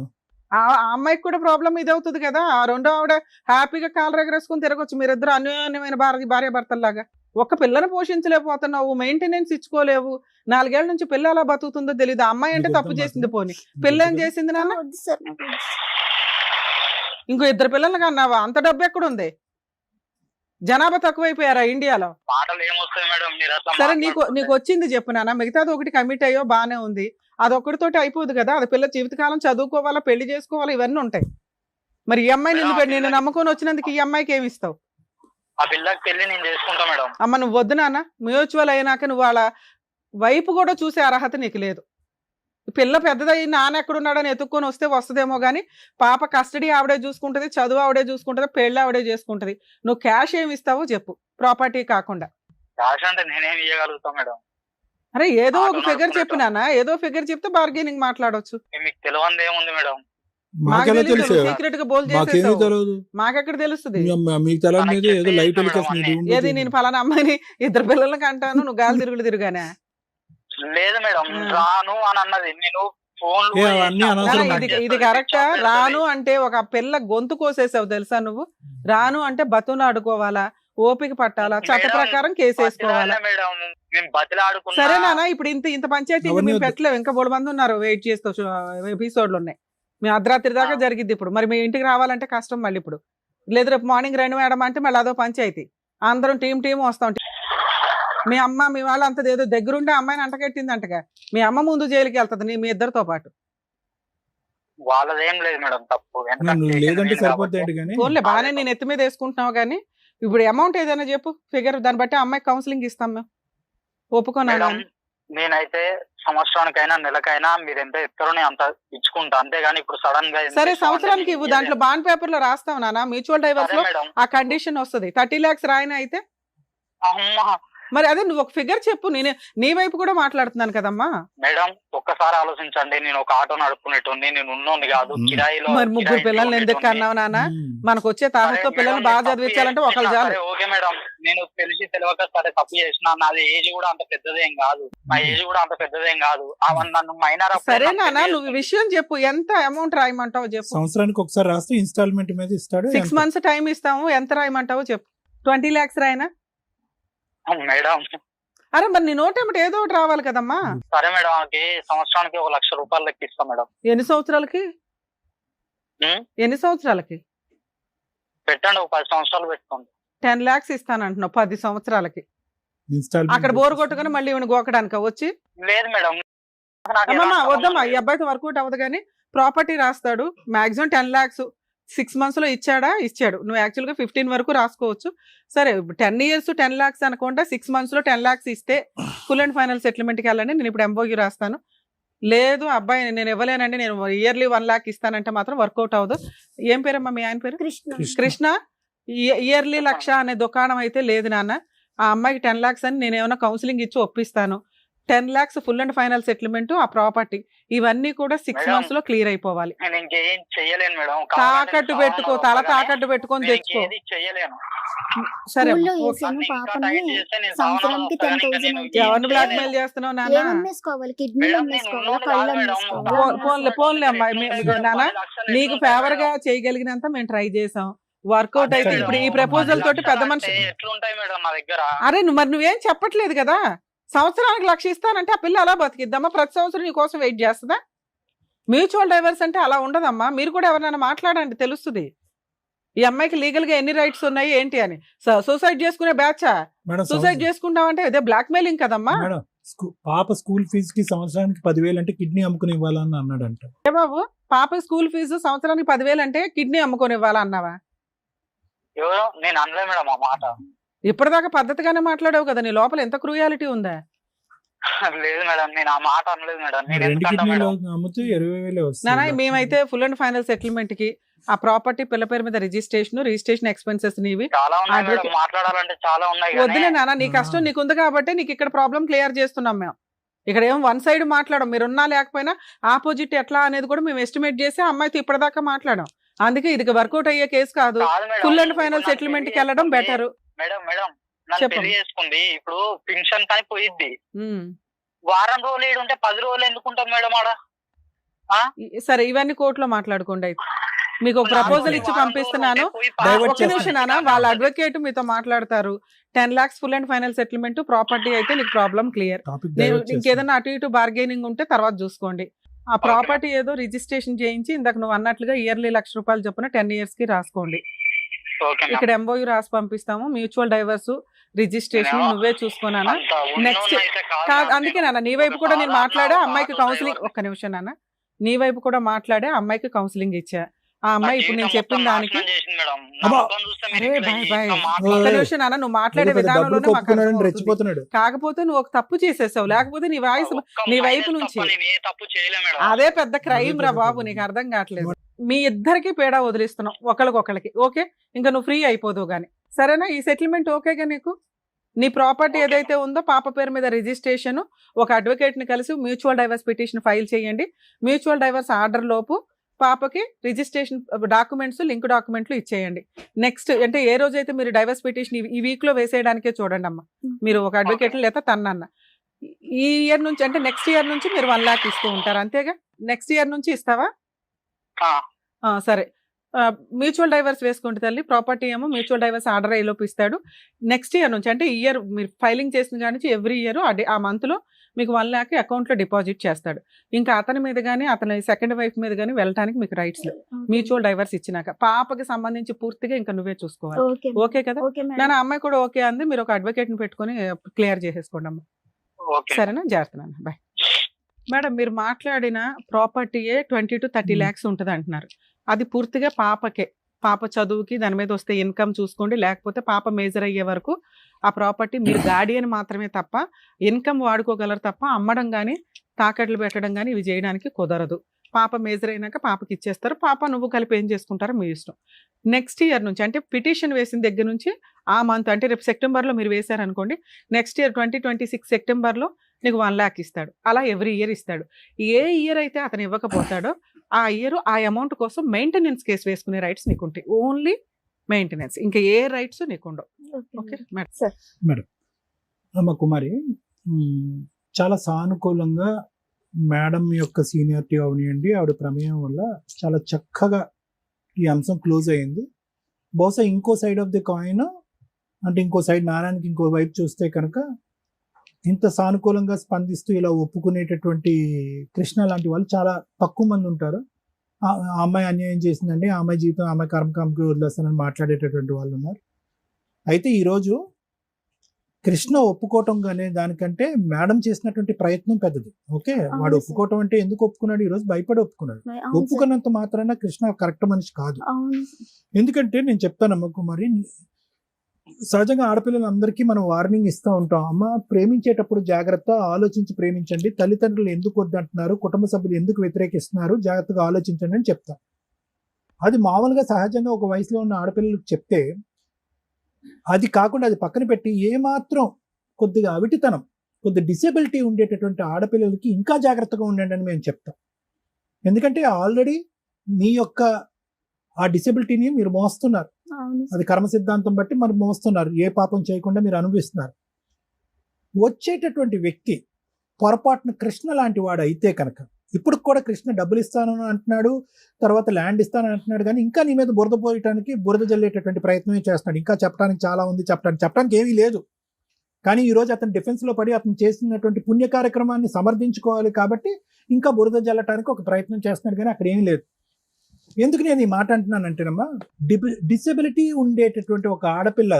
ఆ అమ్మాయికి కూడా ప్రాబ్లం ఇది అవుతుంది కదా. ఆ రెండో ఆవిడ హ్యాపీగా కాలు ఎగరేసుకుని తిరగొచ్చు. మీరిద్దరు అన్యోన్యమైన భార్య భర్తల్లాగా. ఒక్క పిల్లని పోషించలేకపోతున్నావు, మెయింటెనెన్స్ ఇచ్చుకోలేవు. 4 ఏళ్ల నుంచి పిల్ల ఎలా బతుకుతుందో తెలియదు. అమ్మాయి అంటే తప్పు చేసింది పోని, పిల్ల ఏం చేసింది నాన్న? వద్దు సార్ నాకు వద్దు. ఇంకో 2 పిల్లల్ని కన్నావా? అంత డబ్బు ఎక్కడుంది? జనాభా తక్కువైపోయారా ఇండియాలో? మాటలు ఏమొస్తాయి మేడం? మీరు అట్లా సరే, నీకు మాట్లాడుతుంటే. వచ్చింది చెప్పు నాన్న. మిగతాది ఒకటి కమిట్ అయ్యో బానే ఉంది. అదొక్కడితోటి అయిపోదు కదా. అది పిల్ల జీవితకాలం చదువుకోవాలా, పెళ్లి చేసుకోవాలా, ఇవన్నీ ఉంటాయి. మరి ఈ అమ్మాయి నిన్ను నమ్ముకొని వచ్చినందుకు ఈ అమ్మాయికి ఏమి ఇస్తావు? ఆ పిల్లకి పెళ్లి నేను చేసుకుంటా మేడం. అమ్మ నువ్వు వద్దు నాన్న. మ్యూచువల్ అయినాక నువ్వు వాళ్ళ వైపు కూడా చూసే అర్హత నీకు లేదు. పిల్ల పెద్దదయ్యి నాన్న ఎక్కడున్నాడని ఎత్తుక్కొని వస్తే వస్తుందేమో కానీ పాప కస్టడీ ఆవిడే చూసుకుంటది, చదువు ఆవిడే చూసుకుంటది, పెళ్లి ఆవిడే చేసుకుంటది. నువ్వు క్యాష్ ఏమి ఇస్తావో చెప్పు, ప్రాపర్టీ కాకుండా. క్యాష్ అంటే నేనేం ఇవ్వగలుగుతా మేడం? అరే ఏదో ఒక ఫిగర్ చెప్పు నాన్న. ఏదో ఫిగర్ చెప్తే బార్గెనింగ్ మాట్లాడొచ్చు. మీకు తెలియంది ఏముంది మేడం? మాకెలా తెలుసు? సీక్రెట్ గా బోల్ మాకేమీ చేసేసావు. తెలియదు. మాకెక్కడ తెలుస్తుంది? మీకు తెలియదు ఏదో లైట్ వెలికేస్తుంది. ఏది నేను ఫలానా అమ్మాయిని 2 పిల్లలకి అంటాను, నువ్వు గాలి తిరుగుగానే. లేదు మేడం, రాను అని అన్నది. నేను ఫోన్ అవన్నీ అనవసరం. ఇది కరెక్టా? రాను అంటే ఒక పిల్ల గొంతు కోసేసావు తెలుసా నువ్వు. రాను అంటే బతును ఆడుకోవాలా, ఓపిక పట్టాలా, చట్ట ప్రకారం కేసు వేసుకోవాలా. మేడం మేము బతిలాడుకున్నా. సరే నాన్న, ఇప్పుడు ఇంత పంచాయతీ అవన్నీ మేము వద్దు. పెట్టలేము, ఇంకా 3 మంది ఉన్నారు వెయిట్ చేస్తూ, ఎపిసోడ్లు ఉన్నాయి. మేము అర్ధరాత్రి దాకా జరిగిద్ది ఇప్పుడు. మరి మీ ఇంటికి రావాలంటే కష్టం మళ్ళీ ఇప్పుడు. లేదు రేపు మార్నింగ్ రండి మేడం అంటే మళ్ళీ అదో పంచాయతీ. అందరం టీం వస్తాం. మీ అమ్మ మీ వాళ్ళు అంత ఏదో దగ్గరుండే అమ్మాయిని అంటకెట్టింది అంటగా, మీ అమ్మ ముందు జైలుకి వెళ్తుంది మీ ఇద్దరితో పాటు. వాళ్ళదేం లేదు మేడం తప్పు. నువ్వు లేదంటే సరిపోతాయండి కానీ ఫోన్లే బాగానే నేను ఎత్తి మీద వేసుకుంటున్నావు కానీ ఇప్పుడు అమౌంట్ ఏదైనా చెప్పు ఫిగర్, దాన్ని బట్టి అమ్మాయికి కౌన్సిలింగ్ ఇస్తాం మేము. ఒప్పుకోనా? మేడం నేనైతే సంవత్సరానికైనా నెలకైనా మీరు ఎంత ఇస్తారో నేను అంత ఇచ్చుకుంటా, అంతేగాని ఇప్పుడు సడన్ గా సరే సంవత్సరానికి ఇవ్వు, దాంట్లో బాండ్ పేపర్ లో రాస్తావు నాన్న. మ్యూచువల్ డైవర్స్ లో మేడం. ఆ కండిషన్ వస్తుంది. 30 lakhs రాయన అయితే అమ్మా మరి అదే నువ్వు ఒక ఫిగర్ చెప్పు. నేను నీ వైపు కూడా మాట్లాడుతున్నాను కదమ్మా. మేడం ఒక్కసారి ఆలోచించండి, నేను ఒక ఆటో నడుపుకునేటోని, నేను ఉన్నోని కాదు, కిరాయిలో. మరి ముగ్గురు పిల్లల్ని ఎందుకు కన్నావు నాన్న? మనకు వచ్చే తాహతో పిల్లల్ని బాగా చదివించాలంటే ఒకళ్ళు చాలు. ఓకే మేడం, నేను తెలిసి తెలియక సరే తప్పు చేసిన, నాది ఏజ్ కూడా అంత పెద్దదేం కాదు, నా ఏజ్ కూడా అంత పెద్దదేం కాదు. అవన్నీ నన్ను మైనర్. సరే నాన్న, నువ్వు విషయం చెప్పు, ఎంత అమౌంట్ రాయమంటావో చెప్పు. సంవత్సరానికి ఒకసారి రాస్తే ఇన్స్టాల్మెంట్ మీద ఇస్తాడు. 6 months టైం ఇస్తాము, ఎంత రాయమంటావో చెప్పు. 20 lakhs రాయనా? మేడం అరే మరి నీ నోట్ ఏమిటి ఏదో ఒకటి రావాలి కదమ్మా. సరే మేడం, ఆమెకి సంవత్సరానికి 1 లక్ష రూపాయలు లెక్క ఇస్తాం మేడం. ఎన్ని సంవత్సరాలకి? ఉమ్, ఎన్ని సంవత్సరాలకి? పెట్టండి, ఒక 10 సంవత్సరాలు పెట్టుకోండి. 10 lakhs ఇస్తానంటున్నావు 10 సంవత్సరాలకి. ఇన్స్టాల్మెంట్ అక్కడ బోరు కొట్టుకుని మళ్ళీ ఈవిని గోకడానిక వచ్చి? లేదు మేడం, నాకు అమ్మమ్మ ఎలాంటి వద్దమ్మా, సంబంధం ఈ లేదు. అబ్బాయితో వర్కౌట్ అవ్వదు. కానీ ప్రాపర్టీ రాస్తాడు, మాక్సిమం 10 lakhs 6 months లో ఇచ్చాడు. నువ్వు యాక్చువల్ గా 15 వరకు రాసుకోవచ్చు. సరే 10 years 10 lakhs అనుకుంటా, 6 months లో 10 lakhs ఇస్తే ఫుల్ అండ్ ఫైనల్ సెటిల్మెంట్ కి వెళ్ళండి. నేను ఇప్పుడు ఎంఓయూ రాస్తాను. లేదు అబ్బాయి నేను ఇవ్వలేనండి, నేను ఇయర్లీ 1 lakh ఇస్తానంటే మాత్రం వర్కౌట్ అవ్వదు. ఏం పేరమ్మా మీ ఆయన పేరు? కృష్ణ. ఇయర్లీ 1 లక్ష అనే దుకాణం అయితే లేదు నాన్న. ఆ అమ్మాయికి 10 lakhs అని నేను ఏమైనా కౌన్సిలింగ్ ఇచ్చి ఒప్పిస్తాను. 10 lakhs full and final settlement, ఆ ప్రాపర్టీ, ఇవన్నీ కూడా 6 మేడం, months లో క్లియర్ అయిపోవాలి. నేను ఇంకేం చెయ్యలేను మేడం. తాకట్టు పెట్టుకో, తల తాకట్టు పెట్టుకొని తెచ్చుకో. ఏది చెయ్యలేను. సరే స్కూల్లో ఓకే. వేసాను ఇంకా పాపని. టైట్ చేస్తే నేను సంవత్సరానికి సావనవసరం ఇంకా 10,000 నేను అయితే ఎవరిని బ్లాక్ చేయలేను. మెయిల్ చేస్తున్నావు నాన్న? ఏమేసుకోవాలి? కిడ్నీ మేడం, అమ్మేసుకోవాలా? నేను కళ్ళు ఉన్నాను మేడం. అమ్మేసుకోవాలా? పోన్లే అమ్మాయి, నాన్న నీకు ఫేవర్ గా చేయగలిగినంత మేము ట్రై చేసాం. వర్కౌట్ అయితే ఇప్పుడు ఈ ప్రపోజల్ తోటి పెద్ద మనిషి. ఎట్లుంటాయి మేడం నా దగ్గర? అరే మరి నువ్వేం చెప్పట్లేదు కదా. సంవత్సరానికి 1 లక్ష ఇస్తానంటే ఆ పిల్ల అలా బతికిద్దామా? ప్రతి సంవత్సరం నీ కోసం వెయిట్ చేస్తుందా? మ్యూచువల్ డైవర్స్ అంటే అలా ఉండదమ్మా. మీరు కూడా ఎవరైనా మాట్లాడండి, తెలుస్తుంది ఈ అమ్మాయికి లీగల్ గా ఎన్ని రైట్స్ ఉన్నాయి ఏంటి అని. సూసైడ్ చేసుకునే బ్యాచా? మేడం సూసైడ్ చేసుకుంటామంటే ఇదే బ్లాక్ మెయిలింగ్ కదమ్మా. మేడం పాప స్కూల్ ఫీజు కి సంవత్సరానికి 10,000 అంటే కిడ్నీ అమ్ముకుని ఇవ్వాలని అన్నాడంట. ఏ బాబు, పాప స్కూల్ ఫీజు సంవత్సరానికి 10,000 అంటే కిడ్నీ అమ్ముకొని ఇవ్వాలా అన్నావా? ఎవరో నేను అనలే మేడం ఆ మాట. ఇప్పటిదాకా పద్ధతిగానే మాట్లాడావు కదా, నీ లోపల ఎంత క్రూయాలిటీ ఉందా? లేదు మేడం, నేను ఆ మాట అనలేదు మేడం. నేను 2 ఎందుకంటా కిడ్నీలు మేడం? అమ్ముతూ 20,000 నానా వస్తుంది. మేమైతే ఫుల్ అండ్ ఫైనల్ సెటిల్మెంట్ కి ఆ ప్రాపర్టీ పిల్ల పేరు మీద రిజిస్ట్రేషన్ ఎక్స్పెన్సెస్ నీవి. చాలా ఉన్నాయి మేడం, Advocate- మాట్లాడాలంటే చాలా ఉన్నాయి వద్దులే కానీ నాన్న, నీ కష్టం నీకుంది కాబట్టి నీకు ఇక్కడ ప్రాబ్లం క్లియర్ చేస్తున్నాం మేము. ఇక్కడ ఏం 1 side మాట్లాడం, మీరున్నా లేకపోయినా ఆపోజిట్ ఎట్లా అనేది కూడా మేము ఎస్టిమేట్ చేసి ఆ అమ్మాయితో ఇప్పటిదాకా మాట్లాడాం. అందుకే ఇది వర్కౌట్ అయ్యే కేసు కాదు. కాదు మేడం, ఫుల్ అండ్ ఫైనల్ ఇప్పుడు నాకు సెటిల్మెంట్ కి పెళ్లి వెళ్ళడం చేసుకుంది. బెటర్. మేడం నన్ను చెప్పమ్మా. పెళ్లి చేసుకుంది, ఇప్పుడు పెన్షన్ కానీ పోయిద్ది. వారం రోజులు ఏడు ఉంటే 10 రోజులు ఎందుకుంటాం మేడం ఆడ? సరే ఇవన్నీ కోర్టులో మాట్లాడుకోండి. అయితే మీకు ఒక ప్రపోజల్ ఇచ్చి పంపిస్తున్నాను. Divert ఒక్క నిమిషం నాన్న, వాళ్ళ అడ్వకేట్ మీతో మాట్లాడతారు. 10 lakhs full and final settlement, property అయితే నీకు ప్రాబ్లం క్లియర్. టాపిక్ నేను డైవర్ట్ చేస్తాను. ఇంకేదైనా అటు ఇటు బార్గెనింగ్ ఉంటే తర్వాత చూసుకోండి. ఆ ప్రాపర్టీ ఏదో రిజిస్ట్రేషన్ చేయించి ఇందాక నువ్వు అన్నట్లుగా ఇయర్లీ 1 లక్ష రూపాయలు చొప్పున 10 years కి రాసుకోండి. ఓకే ఇక్కడ ఎంఓయూ రాసి పంపిస్తాము. మ్యూచువల్ డైవర్స్ రిజిస్ట్రేషన్ నువ్వే చూసుకోనానా. నెక్స్ట్ కాదు, అందుకే నాన్న నీ వైపు కూడా నేను మాట్లాడా, అమ్మాయికి కౌన్సిలింగ్, ఒక్క నిమిషం నాన్న, నీ వైపు కూడా మాట్లాడే అమ్మాయికి కౌన్సిలింగ్ ఇచ్చా. ఆ అమ్మాయి ఇప్పుడు నేను చెప్పిన దానికి అరే బాయ్ ఒక్క నిమిషం నాన్న, నువ్వు మాట్లాడే డబ్బులు విధానంలోనే మాకు కొప్పుకున్నాడని అర్థమవుతుంది. రెచ్చిపోతున్నాడు. కాకపోతే నువ్వు ఒక తప్పు చేసేసావు, లేకపోతే నీ వాయిస్ నీ వైపు నుంచి తప్పు చేయలే మేడం. అదే పెద్ద క్రైమ్ రా అదే బాబు, పెద్ద నీకు అర్థం కావట్లేదు. మీ ఇద్దరికి పేడా వదిలిస్తున్నాం ఒకళ్ళకి. ఓకే, ఇంకా నువ్వు ఫ్రీ అయిపోదు గానీ, సరేనా? ఈ సెటిల్మెంట్ ఓకేగా నీకు? నీ ప్రాపర్టీ ఏదైతే ఉందో పాప పేరు మీద రిజిస్ట్రేషన్, ఒక అడ్వకేట్ ని కలిసి మ్యూచువల్ డైవర్స్ పిటిషన్ ఫైల్ చేయండి. మ్యూచువల్ డైవర్స్ ఆర్డర్ లోపు పాపకి రిజిస్ట్రేషన్ డాక్యుమెంట్స్, లింక్ డాక్యుమెంట్లు ఇచ్చేయండి. నెక్స్ట్ అంటే ఏ రోజైతే మీరు డైవర్స్ పిటిషన్ ఈ వీక్ లో వేసేయడానికే చూడండి అమ్మా. మీరు ఒక అడ్వకేట్ లేదా తన్నన్న ఈ ఇయర్ నుంచి అంటే నెక్స్ట్ ఇయర్ నుంచి మీరు 1 lakh ఇస్తూ ఉంటారు అంతేగా? నెక్స్ట్ ఇయర్ నుంచి ఇస్తావా? సరే మ్యూచువల్ డైవర్స్ వేసుకుంటే తల్లి, ప్రాపర్టీ ఏమో మ్యూచువల్ డైవర్స్ ఆర్డర్ అయ్యేలోపు ఇస్తాడు. నెక్స్ట్ ఇయర్ నుంచి అంటే ఇయర్ మీరు ఫైలింగ్ చేసిన కాడి నుంచి ఎవ్రీ ఇయర్ ఆ మంత్లో మీకు 1 lakh అకౌంట్లో డిపాజిట్ చేస్తాడు. ఇంకా అతని మీద కానీ అతని సెకండ్ వైఫ్ మీద కానీ వెళ్ళటానికి మీకు రైట్స్ మ్యూచువల్ డైవర్స్ ఇచ్చినాక. పాపకి సంబంధించి పూర్తిగా ఇంకా నువ్వే చూసుకోవాలి. ఓకే కదా? Okay madam. నేను అమ్మాయి కూడా ఓకే అంది. మీరు ఒక అడ్వకేట్ని పెట్టుకొని క్లియర్ చేసేసుకోండి అమ్మా. ఓకే సరేనా? జాగ్రత్త. Bye madam. మీరు మాట్లాడిన ప్రాపర్టీయే 20 to 30 lakhs ఉంటుంది అంటున్నారు. అది పూర్తిగా పాపకే, పాప చదువుకి దాని మీద వస్తే ఇన్కమ్ చూసుకోండి. లేకపోతే పాప మేజర్ అయ్యే వరకు ఆ ప్రాపర్టీ మీరు గార్డియన్ మాత్రమే తప్ప ఇన్కమ్ వాడుకోగలరు తప్ప అమ్మడం కానీ తాకట్లు పెట్టడం కానీ ఇవి చేయడానికి కుదరదు. పాప మేజర్ అయినాక పాపకి ఇచ్చేస్తారు. పాప నువ్వు కలిపి ఏం చేసుకుంటారో మీ ఇష్టం. నెక్స్ట్ ఇయర్ నుంచి అంటే పిటిషన్ వేసిన దగ్గర నుంచి ఆ మంత్ అంటే రేపు సెప్టెంబర్లో మీరు వేశారనుకోండి, నెక్స్ట్ ఇయర్ 2026 సెప్టెంబర్లో నీకు 1 lakh ఇస్తాడు. అలా ఎవ్రీ ఇయర్ ఇస్తాడు. ఏ ఇయర్ అయితే అతను ఇవ్వకపోతాడో ఆ ఇయర్ ఆ అమౌంట్ కోసం మెయింటెనెన్స్ కేసు వేసుకునే రైట్స్ నీకు ఉంటాయి. ఓన్లీ మెయింటెనెన్స్, ఇంకా ఏ రైట్స్ నీకు ఉండవు. Okay madam. అమ్మ కుమారి, చాలా సానుకూలంగా మేడం యొక్క సీనియారిటీ అవనియండి, ఆవిడ ప్రమేయం వల్ల చాలా చక్కగా ఈ అంశం క్లోజ్ అయ్యింది. బహుశా ఇంకో సైడ్ ఆఫ్ ది కాయిన్ అంటే ఇంకో సైడ్ నారాయణకి ఇంకో వైపు చూస్తే కనుక ఇంత సానుకూలంగా స్పందిస్తూ ఇలా ఒప్పుకునేటటువంటి కృష్ణ లాంటి వాళ్ళు చాలా తక్కువ మంది ఉంటారు. ఆ అమ్మాయి అన్యాయం చేసిందండి, ఆ అమ్మాయి జీవితం ఆ అమ్మాయి కర్మకామకి వదిలేస్తానని మాట్లాడేటటువంటి వాళ్ళు ఉన్నారు. అయితే ఈరోజు కృష్ణ ఒప్పుకోవటం అనే దానికంటే మేడం చేసినటువంటి ప్రయత్నం పెద్దది. ఓకే, వాడు ఒప్పుకోవటం అంటే ఎందుకు ఒప్పుకున్నాడు? ఈరోజు భయపడి ఒప్పుకున్నాడు. ఒప్పుకున్నంత మాత్రాన కృష్ణ కరెక్ట్ మనిషి కాదు. ఎందుకంటే నేను చెప్తానమ్మ కుమారి, సహజంగా ఆడపిల్లలందరికీ మనం వార్నింగ్ ఇస్తూ ఉంటాం. అమ్మ, ప్రేమించేటప్పుడు జాగ్రత్త, ఆలోచించి ప్రేమించండి. తల్లిదండ్రులు ఎందుకు వద్దంటున్నారు, కుటుంబ సభ్యులు ఎందుకు వ్యతిరేకిస్తున్నారు, జాగ్రత్తగా ఆలోచించండి అని చెప్తాం. అది మామూలుగా సహజంగా ఒక వయసులో ఉన్న ఆడపిల్లలకు చెప్తే, అది కాకుండా అది పక్కన పెట్టి ఏమాత్రం కొద్దిగా అవిటితనం, కొద్ది డిసేబిలిటీ ఉండేటటువంటి ఆడపిల్లలకి ఇంకా జాగ్రత్తగా ఉండండి అని మేము చెప్తాం. ఎందుకంటే ఆల్రెడీ మీ యొక్క ఆ డిసేబిలిటీని మీరు మోస్తున్నారు. అది కర్మ సిద్ధాంతం బట్టి మరి మోస్తున్నారు. ఏ పాపం చేయకుండా మీరు అనుభవిస్తున్నారు. వచ్చేటటువంటి వ్యక్తి పొరపాటున కృష్ణ లాంటి వాడు అయితే కనుక, ఇప్పుడు కూడా కృష్ణ డబ్బులు ఇస్తానని అంటున్నాడు, తర్వాత ల్యాండ్ ఇస్తానని అంటున్నాడు, కానీ ఇంకా నీ మీద బురద పోయటానికి, బురద జల్లేటటువంటి ప్రయత్నమే చేస్తున్నాడు. ఇంకా చెప్పడానికి చాలా ఉంది, చెప్పడానికి ఏమీ లేదు. కానీ ఈరోజు అతను డిఫెన్స్లో పడి అతను చేసినటువంటి పుణ్య కార్యక్రమాన్ని సమర్థించుకోవాలి కాబట్టి ఇంకా బురద జల్లటానికి ఒక ప్రయత్నం చేస్తున్నాడు, కానీ అక్కడ ఏమీ లేదు. ఎందుకు నేను ఈ మాట అంటున్నానంటేనమ్మా, డిసెబిలిటీ ఉండేటటువంటి ఒక ఆడపిల్ల,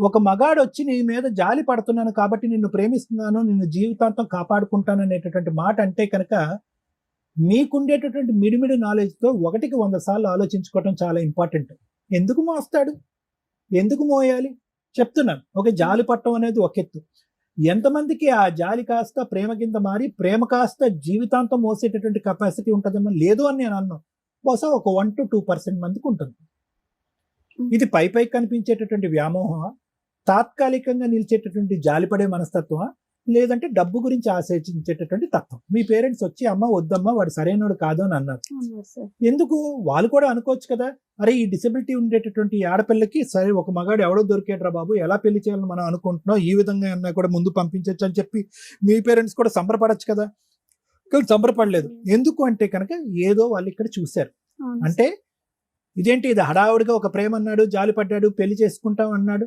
ఒక మగాడు వచ్చి నీ మీద జాలి పడుతున్నాను కాబట్టి నిన్ను ప్రేమిస్తున్నాను, నిన్ను జీవితాంతం కాపాడుకుంటాను అనేటటువంటి మాట అంటే కనుక, మీకుండేటటువంటి మిడిమిడి నాలెడ్జ్తో 1కి 100 సార్లు ఆలోచించుకోవటం చాలా ఇంపార్టెంట్. ఎందుకు మోస్తాడు, ఎందుకు మోయాలి చెప్తున్నాను. ఒక జాలి పట్టడం అనేది ఒక ఎత్తు. ఎంతమందికి ఆ జాలి కాస్త ప్రేమ కింద మారి ప్రేమ కాస్త జీవితాంతం మోసేటటువంటి కెపాసిటీ ఉంటుందేమో లేదు అని నేను అన్నాను. బహుశా ఒక 1 to 2% మందికి ఉంటుంది. ఇది పై కనిపించేటటువంటి వ్యామోహం, తాత్కాలికంగా నిలిచేటటువంటి జాలిపడే మనస్తత్వం, లేదంటే డబ్బు గురించి ఆశించేటటువంటి తత్వం. మీ పేరెంట్స్ వచ్చి అమ్మ వద్దమ్మా వాడు సరైనడు కాదు అని అన్నారు. ఎందుకు? వాళ్ళు కూడా అనుకోవచ్చు కదా, అరే ఈ డిసెబిలిటీ ఉండేటటువంటి ఆడపిల్లకి సరే ఒక మగాడు ఎవడో దొరికేట్రా బాబు, ఎలా పెళ్లి చేయాలని మనం అనుకుంటున్నాం, ఈ విధంగా అన్నా కూడా ముందు పంపించవచ్చు అని చెప్పి మీ పేరెంట్స్ కూడా సంబరపడచ్చు కదా. కానీ సంబరపడలేదు. ఎందుకు అంటే కనుక ఏదో వాళ్ళు ఇక్కడ చూశారు. అంటే ఇదేంటి, ఇది హడావుడిగా ఒక ప్రేమ అన్నాడు, జాలి పడ్డాడు, పెళ్లి చేసుకుంటాం అన్నాడు.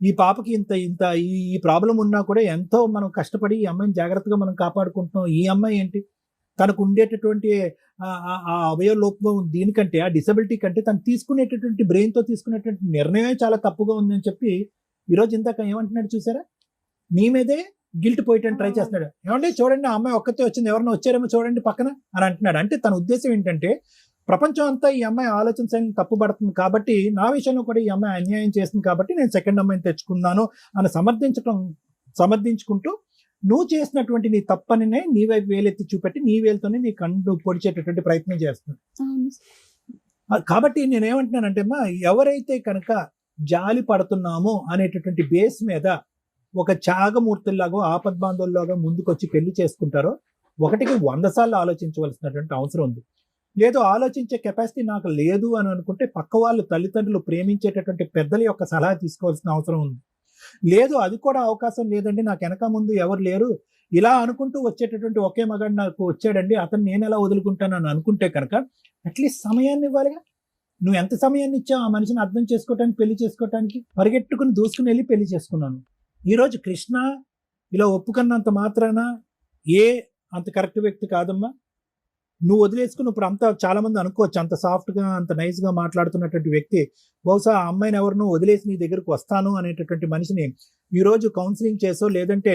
ఈ పాపకి ఇంత ఈ ప్రాబ్లం ఉన్నా కూడా ఎంతో మనం కష్టపడి ఈ అమ్మాయిని జాగ్రత్తగా మనం కాపాడుకుంటున్నాం. ఈ అమ్మాయి ఏంటి, తనకు ఉండేటటువంటి ఆ అవయవ లోపం దీనికంటే, ఆ డిసబిలిటీ కంటే తను తీసుకునేటటువంటి బ్రెయిన్తో తీసుకునేటువంటి నిర్ణయమే చాలా తప్పుగా ఉందని చెప్పి ఈరోజు ఇందాక ఏమంటున్నాడు చూసారా, నీ మీదే గిల్ట్ పోయటానికి ట్రై చేస్తున్నాడు. ఏమంటే చూడండి, ఆ అమ్మాయి ఒక్కతే వచ్చింది, ఎవరైనా వచ్చారేమో చూడండి పక్కన అని అంటున్నాడు. అంటే తన ఉద్దేశం ఏంటంటే, ప్రపంచం అంతా ఈ అమ్మాయి ఆలోచన శైలిని తప్పుపడుతుంది కాబట్టి, నా విషయంలో కూడా ఈ అమ్మాయి అన్యాయం చేస్తుంది కాబట్టి నేను సెకండ్ అమ్మాయిని తెచ్చుకున్నాను అని సమర్థించుకుంటూ నువ్వు చేసినటువంటి నీ తప్పనినే నీ వైపు వేలెత్తి చూపెట్టి నీ వేలుతోనే నీ కండు పొడిచేటటువంటి ప్రయత్నం చేస్తున్నాడు. కాబట్టి నేనేమంటున్నానంటే అమ్మా, ఎవరైతే కనుక జాలి పడుతున్నామో అనేటటువంటి బేస్ మీద ఒక త్యాగమూర్తుల్లాగా ఆపద్బాంధవుల్లాగా ముందుకొచ్చి పెళ్లి చేసుకుంటారో 1కి 100 సార్లు ఆలోచించవలసినటువంటి అవసరం ఉంది. లేదు ఆలోచించే కెపాసిటీ నాకు లేదు అని అనుకుంటే పక్క వాళ్ళు తల్లిదండ్రులు ప్రేమించేటటువంటి పెద్దల యొక్క సలహా తీసుకోవాల్సిన అవసరం ఉంది. లేదు అది కూడా అవకాశం లేదండి, నాకు వెనక ముందు ఎవరు లేరు, ఇలా అనుకుంటూ వచ్చేటటువంటి ఒకే మగాడు నాకు వచ్చాడండి, అతను నేను ఎలా వదులుకుంటాను అని అనుకుంటే కనుక అట్లీస్ట్ సమయాన్ని ఇవ్వాలిగా. నువ్వు ఎంత సమయాన్ని ఇచ్చావు ఆ మనిషిని అర్థం చేసుకోవటానికి, పెళ్లి చేసుకోవటానికి? పరిగెట్టుకుని దూసుకుని వెళ్ళి పెళ్లి చేసుకున్నాను. ఈరోజు కృష్ణ ఇలా ఒప్పుకున్నంత మాత్రాన అంత కరెక్ట్ వ్యక్తి కాదమ్మా. నువ్వు వదిలేసుకుని ఇప్పుడు అంతా చాలా మంది అనుకోవచ్చు, అంత సాఫ్ట్గా అంత నైస్గా మాట్లాడుతున్నటువంటి వ్యక్తి బహుశా ఆ అమ్మాయిని ఎవరినో వదిలేసి నీ దగ్గరకు వస్తాను అనేటటువంటి మనిషిని ఈరోజు కౌన్సిలింగ్ చేసో లేదంటే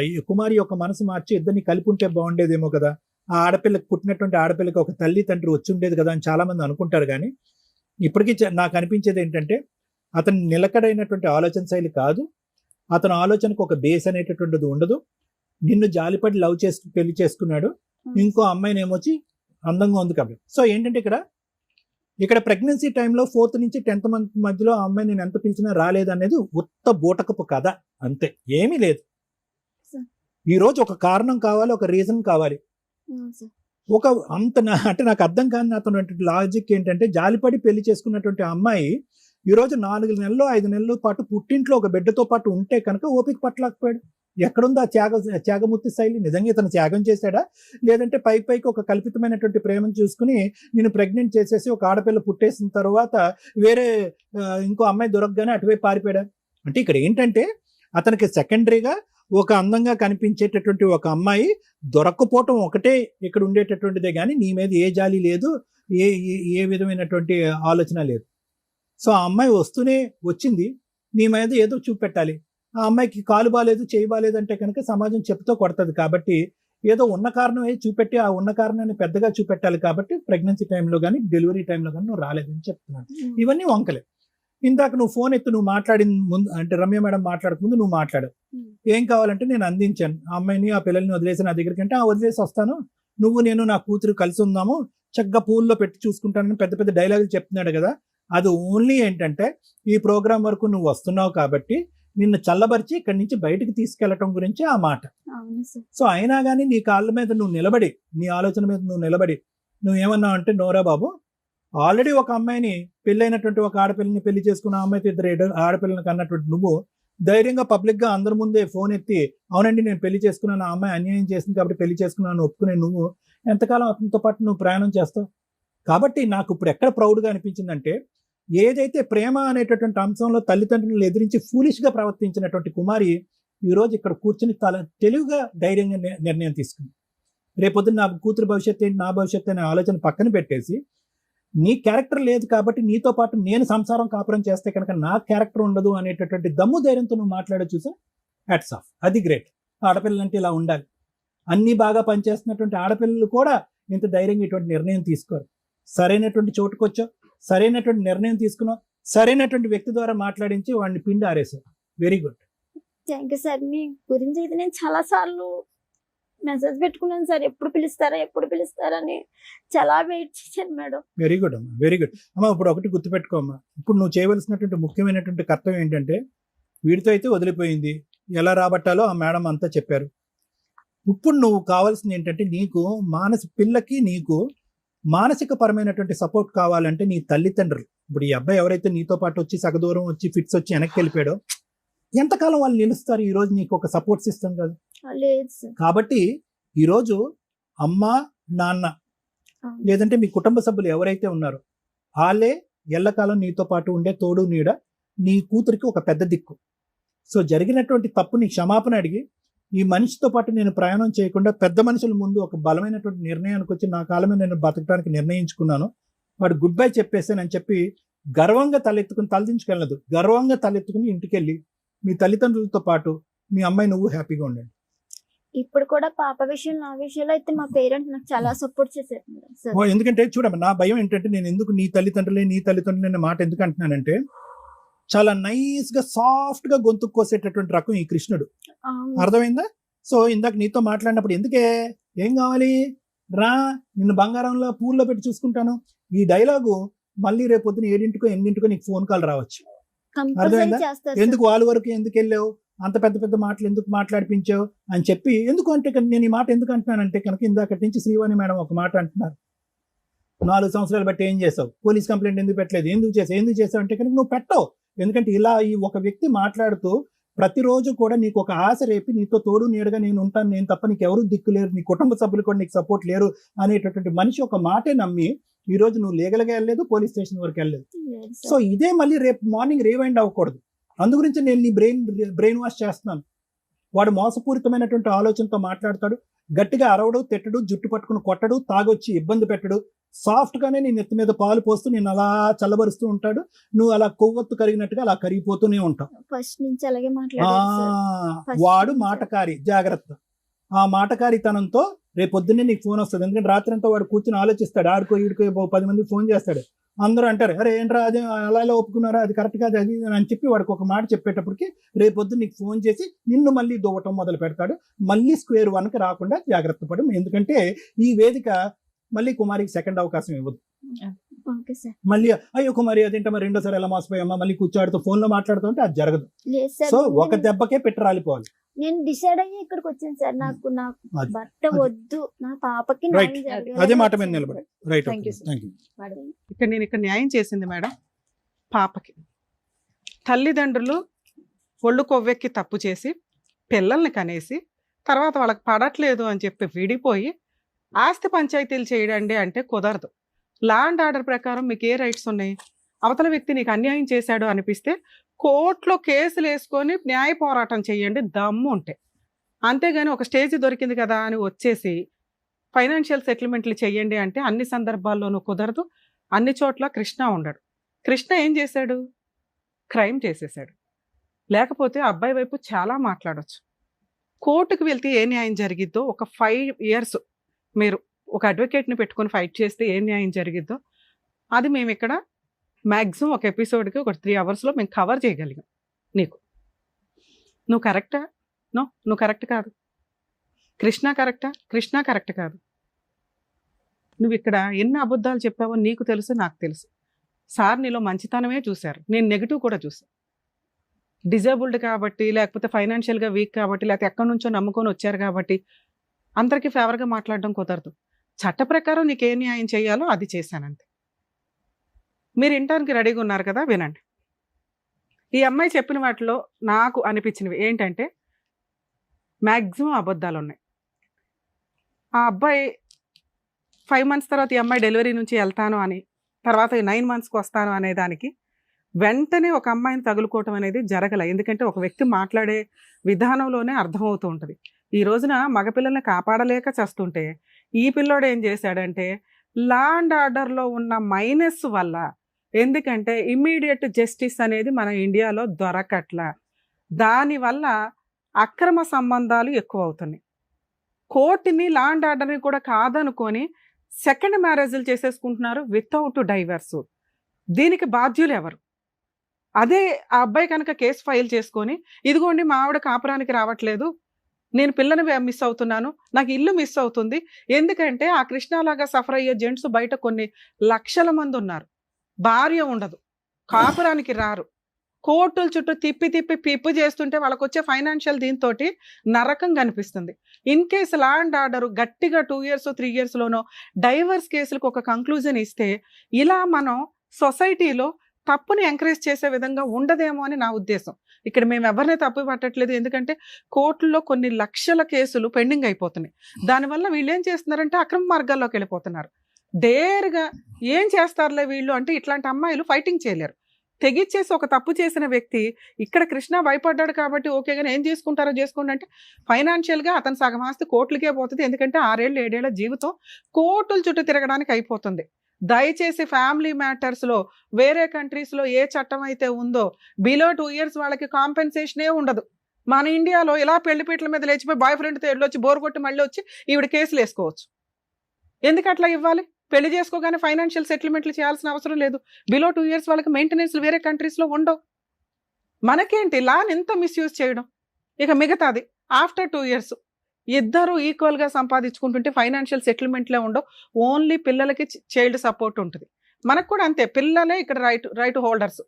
ఈ కుమారి యొక్క మనసు మార్చి ఇద్దరిని కలిపి ఉంటే బాగుండేదేమో కదా, ఆ ఆడపిల్లకి పుట్టినటువంటి ఆడపిల్లకి ఒక తల్లి తండ్రి వచ్చి ఉండేది కదా అని చాలా మంది అనుకుంటారు. కానీ ఇప్పటికీ నాకు అనిపించేది ఏంటంటే అతను నిలకడైనటువంటి ఆలోచన శైలి కాదు, అతని ఆలోచనకు ఒక బేస్ అనేటటువంటిది ఉండదు. నిన్ను జాలిపడి లవ్ చేసి పెళ్లి చేసుకున్నాడు, ఇంకో అమ్మాయిని ఏమొచ్చి అందంగా ఉంది కాబట్టి. సో ఏంటంటే ఇక్కడ ప్రెగ్నెన్సీ టైంలో 4th నుంచి 10th మంత్ మధ్యలో ఆ అమ్మాయి నేను ఎంత పిలిచినా రాలేదనేది ఉత్త బూటకపు కథ, అంతే, ఏమీ లేదు. ఈరోజు ఒక కారణం కావాలి, ఒక రీజన్ కావాలి. అంటే నాకు అర్థం కాని అతను లాజిక్ ఏంటంటే జాలిపడి పెళ్లి చేసుకున్నటువంటి అమ్మాయి ఈరోజు 4 నెలలు 5 నెలల పాటు పుట్టింట్లో ఒక బిడ్డతో పాటు ఉంటే కనుక ఓపిక పట్టలేకపోయాడు. ఎక్కడుంది ఆ త్యాగమూర్తి శైలి? నిజంగా ఇతను త్యాగం చేశాడా, లేదంటే పైకి ఒక కల్పితమైనటువంటి ప్రేమను చూసుకుని నేను ప్రెగ్నెంట్ చేసేసి ఒక ఆడపిల్ల పుట్టేసిన తర్వాత వేరే ఇంకో అమ్మాయి దొరకగానే అటువైపు పారిపోయాడా? అంటే ఇక్కడ ఏంటంటే అతనికి సెకండరీగా ఒక అందంగా కనిపించేటటువంటి ఒక అమ్మాయి దొరక్కపోవటం ఒకటే ఇక్కడ ఉండేటటువంటిదే, కానీ నీ మీద ఏ జాలి లేదు, ఏ విధమైనటువంటి ఆలోచన లేదు. సో ఆ అమ్మాయి వచ్చింది, నీ మీద ఏదో చూపెట్టాలి. ఆ అమ్మాయికి కాలు బాలేదు, చేయి బాలేదు అంటే కనుక సమాజం చెప్పుతో కొడుతుంది. కాబట్టి ఏదో ఉన్న కారణం చూపెట్టి ఆ ఉన్న కారణాన్ని పెద్దగా చూపెట్టాలి. కాబట్టి ప్రెగ్నెన్సీ టైంలో కానీ డెలివరీ టైంలో కానీ నువ్వు రాలేదని చెప్తున్నాను. ఇవన్నీ వంకలే. ఇందాక నువ్వు ఫోన్ ఎత్తి నువ్వు మాట్లాడిన ముందు, అంటే రమ్య మేడం మాట్లాడక ముందు నువ్వు మాట్లాడు, ఏం కావాలంటే నేను అందించాను, ఆ అమ్మాయిని ఆ పిల్లల్ని వదిలేసి నా దగ్గరికి అంటే వదిలేసి వస్తాను, నువ్వు నేను నా కూతురు కలిసి ఉందాము, చక్కగా పూల్లో పెట్టి చూసుకుంటానని పెద్ద పెద్ద డైలాగులు చెప్తున్నాడు కదా. అది ఓన్లీ ఏంటంటే ఈ ప్రోగ్రాం వరకు నువ్వు వస్తున్నావు కాబట్టి నిన్ను చల్లబరిచి ఇక్కడి నుంచి బయటకు తీసుకెళ్లటం గురించి ఆ మాట. సో అయినా కానీ నీ కాళ్ళ మీద నువ్వు నిలబడి, నీ ఆలోచన మీద నువ్వు నిలబడి నువ్వేమన్నావు అంటే, నోరా బాబు, ఆల్రెడీ ఒక అమ్మాయిని పెళ్ళైనటువంటి ఒక ఆడపిల్లని పెళ్లి చేసుకున్న అమ్మాయితో 2 ఆడపిల్లని కన్నటువంటి నువ్వు ధైర్యంగా పబ్లిక్ గా అందరి ముందే ఫోన్ ఎత్తి అవునండి నేను పెళ్లి చేసుకున్నాను, ఆ అమ్మాయి అన్యాయం చేసింది కాబట్టి పెళ్లి చేసుకున్నాను ఒప్పుకునే నువ్వు ఎంతకాలం అతనితో పాటు నువ్వు ప్రయాణం చేస్తావు? కాబట్టి నాకు ఇప్పుడు ఎక్కడ ప్రౌడ్గా అనిపించిందంటే, ఏదైతే ప్రేమ అనేటటువంటి అంశంలో తల్లిదండ్రులను ఎదిరించి ఫూలిష్గా ప్రవర్తించినటువంటి కుమారి ఈరోజు ఇక్కడ కూర్చుని తెలివిగా ధైర్యంగా నిర్ణయం తీసుకుంది. రేపొద్దున నా కూతురు భవిష్యత్తు ఏంటి, నా భవిష్యత్తు అనే ఆలోచన పక్కన పెట్టేసి, నీ క్యారెక్టర్ లేదు కాబట్టి నీతో పాటు నేను సంసారం కాపురం చేస్తే కనుక నా క్యారెక్టర్ ఉండదు అనేటటువంటి దమ్ము ధైర్యంతో నువ్వు మాట్లాడే చూసా, హ్యాట్స్ ఆఫ్. అది గ్రేట్. ఆడపిల్లలంటే ఇలా ఉండాలి. అన్ని బాగా పనిచేస్తున్నటువంటి ఆడపిల్లలు కూడా ఇంత ధైర్యంగా ఇటువంటి నిర్ణయం తీసుకోరు. సరైనటువంటి చోటుకు వచ్చావు, సరైనటువంటి నిర్ణయం తీసుకున్నావు, సరైనటువంటి వ్యక్తి ద్వారా మాట్లాడించి వాడిని పిండి ఆరేసావు. Very good. Thank you sir. మీ గురించి అయితే నేను చాలా సార్లు మెసేజ్ పెట్టుకున్నాను సార్, ఎప్పుడు పిలుస్తారా అని చాలా వెయిట్ చేశాను మేడం. వెరీ గుడ్ అమ్మా, వెరీ గుడ్ అమ్మా. ఇప్పుడు ఒకటి గుర్తుపెట్టుకో అమ్మా, ఇప్పుడు నువ్వు చేయవలసినటువంటి ముఖ్యమైనటువంటి కర్తవ్యం ఏంటంటే, వీడితో అయితే వదిలిపోయింది, ఎలా రాబట్టాలో ఆ మేడం అంతా చెప్పారు. ఇప్పుడు నువ్వు కావాల్సింది ఏంటంటే, నీకు పిల్లకి నీకు మానసిక పరమైనటువంటి సపోర్ట్ కావాలంటే నీ తల్లిదండ్రులు, ఇప్పుడు ఈ అబ్బాయి ఎవరైతే నీతో పాటు వచ్చి సగదూరం వచ్చి ఫిట్స్ వచ్చి వెనక్కి వెళ్ళిపోయాడో, ఎంతకాలం వాళ్ళు నిలుస్తారు? ఈ రోజు నీకు ఒక సపోర్ట్ సిస్టమ్ కదా. కాబట్టి ఈరోజు అమ్మ నాన్న లేదంటే మీ కుటుంబ సభ్యులు ఎవరైతే ఉన్నారో వాళ్ళే ఎల్లకాలం నీతో పాటు ఉండే తోడు నీడ, నీ కూతురికి ఒక పెద్ద దిక్కు. సో జరిగినటువంటి తప్పుని క్షమాపణ అడిగి, ఈ మనిషితో పాటు నేను ప్రయాణం చేయకుండా పెద్ద మనుషుల ముందు ఒక బలమైనటువంటి నిర్ణయానికి వచ్చి నా కాలమే నేను బతకడానికి నిర్ణయించుకున్నాను, వాడు గుడ్ బై చెప్పేసానని చెప్పి గర్వంగా తలెత్తుకుని గర్వంగా తలెత్తుకుని ఇంటికెళ్ళి మీ తల్లిదండ్రులతో పాటు మీ అమ్మాయి నువ్వు హ్యాపీగా ఉండండి. ఇప్పుడు కూడా పాప విషయం నా విషయంలో అయితే మా పేరెంట్స్ నాకు చాలా సపోర్ట్ చేశారు. ఎందుకంటే చూడమ్మా, నా భయం ఏంటంటే, నేను ఎందుకు నీ తల్లిదండ్రులే అనే మాట ఎందుకు అంటున్నానంటే, చాలా నైస్ గా సాఫ్ట్ గా గొంతు కోసేటటువంటి రకం ఈ కృష్ణుడు. అర్థమైందా? సో ఇందాక నీతో మాట్లాడినప్పుడు ఎందుకే, ఏం కావాలి రా, నిన్ను బంగారంలో పూల్లో పెట్టి చూసుకుంటాను, ఈ డైలాగు మళ్ళీ రేపొద్దున 7 8 నీకు ఫోన్ కాల్ రావచ్చు. అర్థమైందా? ఎందుకు వాళ్ళ వరకు ఎందుకు వెళ్ళావు, అంత పెద్ద మాటలు ఎందుకు మాట్లాడిపించావు అని చెప్పి. ఎందుకు అంటే నేను ఈ మాట ఎందుకు అంటున్నానంటే కనుక, ఇందాకటి నుంచి శ్రీవాణి మేడం ఒక మాట అంటున్నారు, 4 సంవత్సరాలు బట్టి ఏం చేసావు, పోలీస్ కంప్లైంట్ ఎందుకు పెట్టలేదు, ఎందుకు చేసావు అంటే కనుక నువ్వు పెట్టవు. ఎందుకంటే ఇలా ఈ ఒక వ్యక్తి మాట్లాడుతూ ప్రతిరోజు కూడా నీకు ఒక ఆశ రేపి నీతో తోడు నీడగా నేను ఉంటాను, నేను తప్ప నీకు ఎవరు దిక్కు లేరు, నీ కుటుంబ సభ్యులు కూడా నీకు సపోర్ట్ లేరు అనేటటువంటి మనిషి ఒక మాటే నమ్మి ఈ రోజు నువ్వు లీగల్గా వెళ్ళలేదు, పోలీస్ స్టేషన్ వరకు వెళ్ళలేదు. లేదు సో సార్. ఇదే మళ్ళీ రేపు మార్నింగ్ రీవైండ్ అవ్వకూడదు. అందు గురించి నేను నీ బ్రెయిన్ వాష్ చేస్తున్నాను. వాడు మోసపూరితమైనటువంటి ఆలోచనతో మాట్లాడతాడు, గట్టిగా అరవడు, తిట్టడు, జుట్టు పట్టుకుని కొట్టడు, తాగొచ్చి ఇబ్బంది పెట్టడు, సాఫ్ట్ గానే నీ నెత్తి మీద పాలు పోస్తూ నేను అలా చల్లబరుస్తూ ఉంటాడు. నువ్వు అలా కొవ్వొత్తు కరిగినట్టుగా అలా కరిగిపోతూనే ఉంటావు. ఫస్ట్ నుంచి అలాగే మాట్లాడారు సార్. First వాడు నుంచి. మాటకారి, జాగ్రత్త. ఆ మాటకారితనంతో రేపొద్దున్నే నీకు ఫోన్ వస్తుంది. ఎందుకంటే రాత్రి అంతా వాడు కూర్చొని ఆలోచిస్తాడు, ఆడుకో ఈడుకో 10 మంది ఫోన్ చేస్తాడు. అందరూ అంటారు, అరే ఏంట్రా అది అలా ఒప్పుకున్నారా, అది కరెక్ట్ కాదు అది అని చెప్పి వాడికి ఒక మాట చెప్పేటప్పటికి రేపొద్దు నీకు ఫోన్ చేసి నిన్ను మళ్ళీ దువ్వటం మొదలు పెడతాడు. మళ్ళీ స్క్వేర్ 1కి రాకుండా జాగ్రత్త పడు. ఎందుకంటే ఈ వేదిక మళ్ళీ కుమారికి సెకండ్ అవకాశం ఇవ్వదు. Okay sir. మళ్ళీ అయ్యో కుమారి అదేంటో మరి రెండోసారి ఎలా మోసపోయామ్మా, మళ్ళీ కూర్చోడుతూ ఫోన్ లో మాట్లాడుతూ ఉంటే అది జరగదు. లేదు సార్. సో ఒక దెబ్బకే పెట్టి రాలిపోవాలి. నేను డిసైడ్ అయ్యి ఇక్కడికి వచ్చాను సార్. నాకు అది. భర్త వద్దు, నా పాపకి Right. న్యాయం జరగాలి. అదే మాట మీద నిలబడి. Right. Thank you, sir. Thank you. ఇక్కడ న్యాయం చేసింది మేడం. పాపకి తల్లిదండ్రులు ఒళ్ళు కొవ్వెక్కి తప్పు చేసి పిల్లల్ని కనేసి తర్వాత వాళ్ళకి పడట్లేదు అని చెప్పి విడిపోయి ఆస్తి పంచాయతీలు చేయడండి అంటే కుదరదు. లా అండ్ ఆర్డర్ ప్రకారం మీకు ఏ రైట్స్ ఉన్నాయి? అవతల వ్యక్తి నీకు అన్యాయం చేశాడు అనిపిస్తే కోర్టులో కేసులు వేసుకొని న్యాయ పోరాటం చేయండి దమ్ము ఉంటే. అంతేగాని ఒక స్టేజ్ దొరికింది కదా అని వచ్చేసి ఫైనాన్షియల్ సెటిల్మెంట్లు చేయండి అంటే అన్ని సందర్భాల్లోనూ కుదరదు. అన్ని చోట్ల కృష్ణ ఉండడు. కృష్ణ ఏం చేశాడు? క్రైమ్ చేసేసాడు. లేకపోతే అబ్బాయి వైపు చాలా మాట్లాడొచ్చు. కోర్టుకు వెళ్తే ఏ న్యాయం జరిగిద్దో, ఒక 5 years మీరు ఒక అడ్వకేట్ని పెట్టుకొని ఫైట్ చేస్తే ఏ న్యాయం జరిగిద్దో అది మేము ఇక్కడ మ్యాక్సిమం ఒక ఎపిసోడ్కి ఒక 3 hours మేము కవర్ చేయగలిగాం. నీకు నువ్వు కరెక్టా? నో, నువ్వు కరెక్ట్ కాదు. కృష్ణ కరెక్టా? కృష్ణ కరెక్ట్ కాదు. నువ్వు ఇక్కడ ఎన్ని అబద్ధాలు చెప్పావో నీకు తెలుసు, నాకు తెలుసు. సార్ నీలో మంచితనమే చూశారు, నేను నెగిటివ్ కూడా చూసాను. డిజేబుల్డ్ కాబట్టి, లేకపోతే ఫైనాన్షియల్గా వీక్ కాబట్టి, లేకపోతే ఎక్కడి నుంచో నమ్ముకొని వచ్చారు కాబట్టి అందరికీ ఫేవర్గా మాట్లాడడం కుదరదు. చట్ట ప్రకారం నీకు ఏ న్యాయం చేయాలో అది చేశానంతే. మీరు వినటానికి రెడీగా ఉన్నారు కదా, వినండి. ఈ అమ్మాయి చెప్పిన వాటిలో నాకు అనిపించినవి ఏంటంటే మ్యాక్సిమం అబద్ధాలు ఉన్నాయి. ఆ అబ్బాయి 5 months తర్వాత ఈ అమ్మాయి డెలివరీ నుంచి వెళ్తాను అని, తర్వాత 9 monthsకి వస్తాను అనే దానికి వెంటనే ఒక అమ్మాయిని తగులుకోవటం అనేది జరగల. ఎందుకంటే ఒక వ్యక్తి మాట్లాడే విధానంలోనే అర్థమవుతూ ఉంటుంది. ఈ రోజున మగపిల్లల్ని కాపాడలేక చేస్తుంటే ఈ పిల్లోడు ఏం చేశాడంటే లా అండ్ ఆర్డర్లో ఉన్న మైనస్ వల్ల, ఎందుకంటే ఇమ్మీడియట్ జస్టిస్ అనేది మన ఇండియాలో దొరకట్లా, దానివల్ల అక్రమ సంబంధాలు ఎక్కువ అవుతున్నాయి. కోర్టుని లా అండ్ ఆర్డర్ని కూడా కాదనుకొని సెకండ్ మ్యారేజ్లు చేసేసుకుంటున్నారు వితౌట్ డైవర్స్. దీనికి బాధ్యులు ఎవరు? అదే ఆ అబ్బాయి కనుక కేసు ఫైల్ చేసుకొని ఇదిగోండి మా ఆవిడ కాపురానికి రావట్లేదు, నేను పిల్లని మిస్ అవుతున్నాను, నాకు ఇల్లు మిస్ అవుతుంది. ఎందుకంటే ఆ కృష్ణలాగా సఫర్ అయ్యే జెంట్స్ బయట కొన్ని లక్షల మంది ఉన్నారు. భార్య ఉండదు, కాపురానికి రారు, కోర్టుల చుట్టూ తిప్పి తిప్పి పిప్పు చేస్తుంటే వాళ్ళకు వచ్చే ఫైనాన్షియల్ దీంతో నరకం కనిపిస్తుంది. In case law and order గట్టిగా 2 years 3 yearsలోనో డైవర్స్ కేసులకు ఒక కంక్లూజన్ ఇస్తే ఇలా మనం సొసైటీలో తప్పుని ఎంకరేజ్ చేసే విధంగా ఉండదేమో అని నా ఉద్దేశం. ఇక్కడ మేము ఎవరిని తప్పు పట్టట్లేదు, ఎందుకంటే కోర్టుల్లో కొన్ని లక్షల కేసులు పెండింగ్ అయిపోతున్నాయి. దానివల్ల వీళ్ళు ఏం చేస్తున్నారంటే అక్రమ మార్గాల్లోకి వెళ్ళిపోతున్నారు. డేర్గా ఏం చేస్తారులే వీళ్ళు అంటే ఇట్లాంటి అమ్మాయిలు ఫైటింగ్ చేయలేరు. తెగిచ్చేసి ఒక తప్పు చేసిన వ్యక్తి ఇక్కడ కృష్ణ భయపడ్డాడు కాబట్టి ఓకే, కానీ ఏం చేసుకుంటారో చేసుకోండి అంటే ఫైనాన్షియల్గా అతను సగం ఆస్తి కోర్టులకే పోతుంది. ఎందుకంటే 6 ఏళ్ళు 7 ఏళ్ల జీవితం కోర్టుల చుట్టూ తిరగడానికి అయిపోతుంది. దయచేసి ఫ్యామిలీ మ్యాటర్స్లో వేరే కంట్రీస్లో ఏ చట్టం అయితే ఉందో బిలో 2 years వాళ్ళకి కాంపెన్సేషనే ఉండదు. మన ఇండియాలో ఇలా పెళ్లిపీటల మీద లేచిపోయి బాయ్ ఫ్రెండ్తో వెళ్ళొచ్చి బోర్ కొట్టి మళ్ళీ వచ్చి ఈవిడ కేసులు వేసుకోవచ్చు. ఎందుకు అట్లా ఇవ్వాలి? పెళ్లి చేసుకోగానే ఫైనాన్షియల్ సెటిల్మెంట్లు చేయాల్సిన అవసరం లేదు. బిలో 2 years వాళ్ళకి మెయింటెనెన్స్లు వేరే కంట్రీస్లో ఉండవు. మనకేంటి లాని ఎంత మిస్యూజ్ చేయడం. ఇక మిగతాది ఆఫ్టర్ 2 years ఇద్దరు ఈక్వల్గా సంపాదించుకుంటుంటే ఫైనాన్షియల్ సెటిల్మెంట్లే ఉండవు. ఓన్లీ పిల్లలకి చైల్డ్ సపోర్ట్ ఉంటుంది. మనకు కూడా అంతే, పిల్లలే ఇక్కడ రైట్ హోల్డర్స్.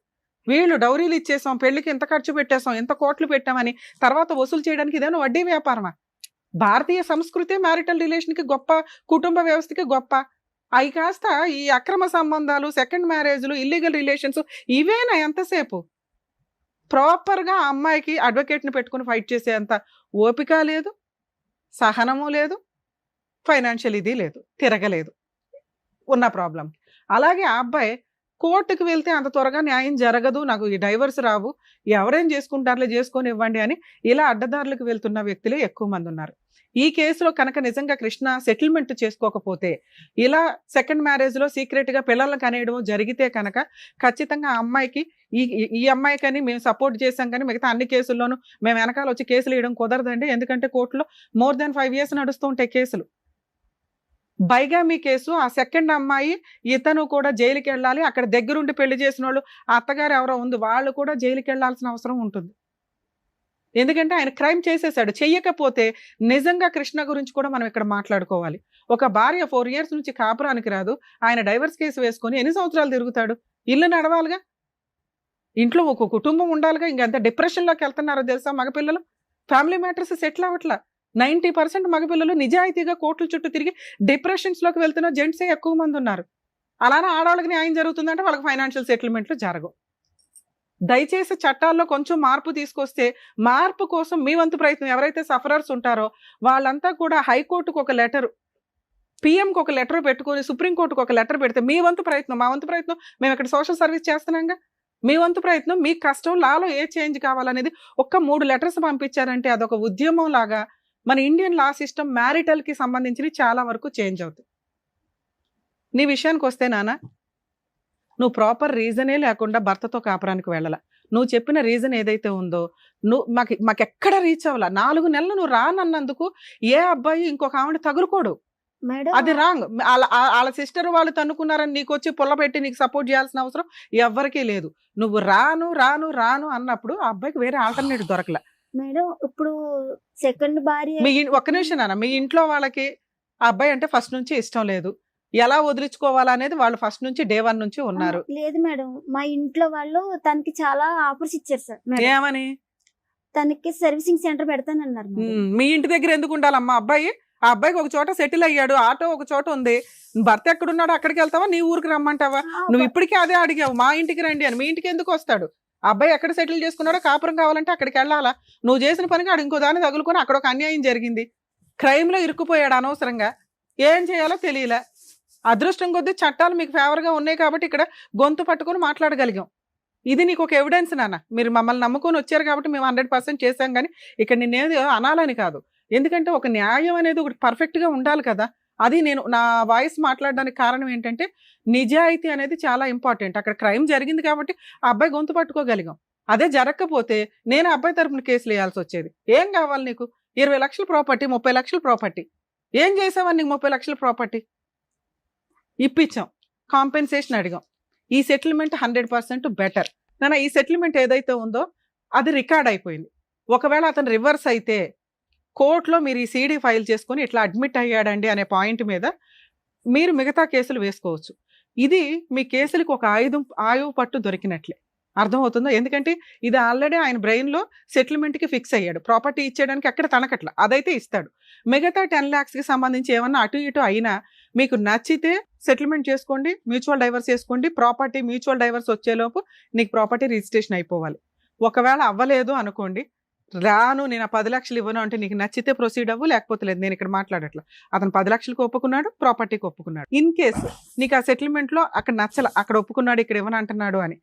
వీళ్ళు డౌరీలు ఇచ్చేసాం, పెళ్లికి ఎంత ఖర్చు పెట్టేసాం, ఎంత కోట్లు పెట్టామని తర్వాత వసూలు చేయడానికి ఇదేనా వడ్డీ వ్యాపారమా? భారతీయ సంస్కృతి మ్యారిటల్ రిలేషన్కి గొప్ప, కుటుంబ వ్యవస్థకి గొప్ప. అవి కాస్త ఈ అక్రమ సంబంధాలు, సెకండ్ మ్యారేజ్లు, ఇల్లీగల్ రిలేషన్స్ ఇవేనా ఎంతసేపు? ప్రాపర్గా ఆ అమ్మాయికి అడ్వకేట్ని పెట్టుకుని ఫైట్ చేసేంత ఓపిక లేదు, సహనము లేదు, ఫైనాన్షియల్ ఇది లేదు, తిరగలేదు ఉన్న ప్రాబ్లం. అలాగే ఆ అబ్బాయి కోర్టుకు వెళ్తే అంత త్వరగా న్యాయం జరగదు, నాకు ఈ డైవర్స్ రావు, ఎవరేం చేసుకుంటారులే చేసుకొని ఇవ్వండి అని ఇలా అడ్డదారులకు వెళ్తున్న వ్యక్తులే ఎక్కువ మంది ఉన్నారు. ఈ కేసులో కనుక నిజంగా కృష్ణ సెటిల్మెంట్ చేసుకోకపోతే, ఇలా సెకండ్ మ్యారేజ్లో సీక్రెట్గా పిల్లలను కనేయడం జరిగితే కనుక ఖచ్చితంగా ఆ అమ్మాయికి ఈ అమ్మాయికని మేము సపోర్ట్ చేశాం కానీ మిగతా అన్ని కేసుల్లోనూ మేము వెనకాల వచ్చి కేసులు వేయడం కుదరదండి. ఎందుకంటే కోర్టులో more than 5 years నడుస్తూ ఉంటాయి కేసులు. బైగామీ కేసు, ఆ సెకండ్ అమ్మాయి ఇతను కూడా జైలుకి వెళ్ళాలి, అక్కడ దగ్గరుండి పెళ్లి చేసిన వాళ్ళు ఆ అత్తగారు ఎవరో ఉంది, వాళ్ళు కూడా జైలుకి వెళ్ళాల్సిన అవసరం ఉంటుంది. ఎందుకంటే ఆయన క్రైమ్ చేసేసాడు. చెయ్యకపోతే నిజంగా కృష్ణ గురించి కూడా మనం ఇక్కడ మాట్లాడుకోవాలి. ఒక భార్య 4 years నుంచి కాపురానికి రాదు, ఆయన డైవర్స్ కేసు వేసుకొని ఎన్ని సంవత్సరాలు తిరుగుతాడు? ఇల్లు నడవాలిగా, ఇంట్లో ఒక కుటుంబం ఉండాలిగా. ఇంకెంత డిప్రెషన్లోకి వెళ్తున్నారో తెలుసా మగపిల్లలు? Family matters settle అవ్వట్లా. 90% మగపిల్లలు నిజాయితీగా కోర్టుల చుట్టూ తిరిగి డిప్రెషన్స్లోకి వెళ్తున్న జెంట్సే ఎక్కువ మంది ఉన్నారు. అలానే ఆడవాళ్ళకి న్యాయం జరుగుతుందంటే వాళ్ళకి ఫైనాన్షియల్ సెటిల్మెంట్లు జరగవు. దయచేసి చట్టాల్లో కొంచెం మార్పు తీసుకొస్తే, మార్పు కోసం మీ వంతు ప్రయత్నం, ఎవరైతే సఫరర్స్ ఉంటారో వాళ్ళంతా కూడా హైకోర్టుకు ఒక లెటర్, పిఎంకి ఒక లెటర్ పెట్టుకొని సుప్రీంకోర్టుకు ఒక లెటర్ పెడితే మీ వంతు ప్రయత్నం, మా వంతు ప్రయత్నం, మేము ఇక్కడ సోషల్ సర్వీస్ చేస్తున్నాంగా, మీ వంతు ప్రయత్నం, మీ కష్టం, లాలో ఏ చేంజ్ కావాలనేది ఒక్క 3 letters పంపించారంటే అదొక ఉద్యమం లాగా మన ఇండియన్ లా సిస్టమ్ మ్యారిటల్కి సంబంధించి చాలా వరకు చేంజ్ అవుతుంది. నీ విషయానికి వస్తే నాన్న, నువ్వు ప్రాపర్ రీజనే లేకుండా భర్తతో కాపురానికి వెళ్ళాల. నువ్వు చెప్పిన రీజన్ ఏదైతే ఉందో నువ్వు మాకెక్కడ రీచ్ అవ్వాల. 4 నెలలు నువ్వు రానన్నందుకు ఏ అబ్బాయి ఇంకొక ఆవిడ తగులుకోడు. మేడం అది రాంగ్. వాళ్ళ సిస్టర్ వాళ్ళు తన్నుకున్నారని నీకు వచ్చి పుల్ల పెట్టి నీకు సపోర్ట్ చేయాల్సిన అవసరం ఎవ్వరికీ లేదు. నువ్వు రాను రాను రాను అన్నప్పుడు ఆ అబ్బాయికి వేరే ఆల్టర్నేట్ దొరకలే. మేడం ఇప్పుడు సెకండ్ భార్య ఒక్క నిమిషం నాన్న, మీ ఇంట్లో వాళ్ళకి ఆ అబ్బాయి అంటే ఫస్ట్ నుంచి ఇష్టం లేదు, ఎలా వదిలించుకోవాలా అనేది వాళ్ళు ఫస్ట్ నుంచి డే 1 నుంచి ఉన్నారు. లేదు మేడం, మా ఇంట్లో వాళ్ళు తనకి చాలా ఆఫర్స్ ఇచ్చారు సార్ మేడం. ఏమని? తనకి సర్వీసింగ్ సెంటర్ పెడతానన్నారు మేడం. మీ ఇంటి దగ్గర ఎందుకు ఉండాలమ్మా అబ్బాయి? ఆ అబ్బాయికి ఒక చోట సెటిల్ అయ్యాడు, ఆటో ఒక చోట ఉంది, భర్త ఎక్కడున్నాడు అక్కడికి వెళ్తావా, నీ ఊరికి రమ్మంటావా? నువ్వు ఇప్పటికీ అదే అడిగావు, మా ఇంటికి రండి అని. మీ ఇంటికి ఎందుకు వస్తాడు? అబ్బాయి ఎక్కడ సెటిల్ చేసుకున్నాడో కాపురం కావాలంటే అక్కడికి వెళ్ళాలా? నువ్వు చేసిన పనికి ఆడు ఇంకో దాన్ని తగులుకొని అక్కడ ఒక అన్యాయం జరిగింది, క్రైమ్లో ఇరుక్కుపోయాడు అనవసరంగా. ఏం చేయాలో తెలియలే. అదృష్టం కొద్దీ చట్టాలు మీకు ఫేవర్గా ఉన్నాయి కాబట్టి ఇక్కడ గొంతు పట్టుకొని మాట్లాడగలిగాం. ఇది నీకు ఒక ఎవిడెన్స్ నాన్న. మీరు మమ్మల్ని నమ్ముకొని వచ్చారు కాబట్టి మేము 100% చేశాం, కానీ ఇక్కడ నిన్నేది అనాలని కాదు. ఎందుకంటే ఒక న్యాయం అనేది ఒకటి పర్ఫెక్ట్గా ఉండాలి కదా. అది నేను నా వాయిస్ మాట్లాడడానికి కారణం ఏంటంటే నిజాయితీ అనేది చాలా ఇంపార్టెంట్. అక్కడ క్రైమ్ జరిగింది కాబట్టి ఆ అబ్బాయి గొంతు పట్టుకోగలిగాం. అదే జరగకపోతే నేను అబ్బాయి తరపున కేసులు వేయాల్సి వచ్చేది. ఏం కావాలి నీకు? 20 లక్షల ప్రాపర్టీ, 30 లక్షల ప్రాపర్టీ. ఏం చేసావని నీకు 30 లక్షల ప్రాపర్టీ ఇప్పించాం, కాంపెన్సేషన్ అడిగాం. ఈ సెటిల్మెంట్ 100% బెటర్ నాన్న. ఈ సెటిల్మెంట్ ఏదైతే ఉందో అది రికార్డ్ అయిపోయింది. ఒకవేళ అతను రివర్స్ అయితే కోర్టులో మీరు ఈ సీడీ ఫైల్ చేసుకొని ఇట్లా అడ్మిట్ అయ్యాడండి అనే పాయింట్ మీద మీరు మిగతా కేసులు వేసుకోవచ్చు. ఇది మీ కేసులకు ఒక ఆయువు పట్టు దొరికినట్లే, అర్థమవుతుందో? ఎందుకంటే ఇది ఆల్రెడీ ఆయన బ్రెయిన్లో సెటిల్మెంట్కి ఫిక్స్ అయ్యాడు. ప్రాపర్టీ ఇచ్చేయడానికి అక్కడ తనకట్ల అదైతే ఇస్తాడు. మిగతా 10 lakhsకి సంబంధించి ఏమన్నా అటు ఇటు అయినా మీకు నచ్చితే సెటిల్మెంట్ చేసుకోండి, మ్యూచువల్ డైవర్స్ చేసుకోండి. ప్రాపర్టీ మ్యూచువల్ డైవర్స్ వచ్చేలోపు నీకు ప్రాపర్టీ రిజిస్ట్రేషన్ అయిపోవాలి. ఒకవేళ అవ్వలేదు అనుకోండి, రాను నేను 10 లక్షలు ఇవ్వను అంటే నీకు నచ్చితే ప్రొసీడ్ అవ్వు, లేకపోతే లేదు. నేను ఇక్కడ మాట్లాడట్లా. అతను 10 లక్షలకు ఒప్పుకున్నాడు, ప్రాపర్టీకి ఒప్పుకున్నాడు. ఇన్ కేసు నీకు ఆ సెటిల్మెంట్లో అక్కడ నచ్చల, అక్కడ ఒప్పుకున్నాడు, ఇక్కడ ఇవ్వను అంటున్నాడు అని,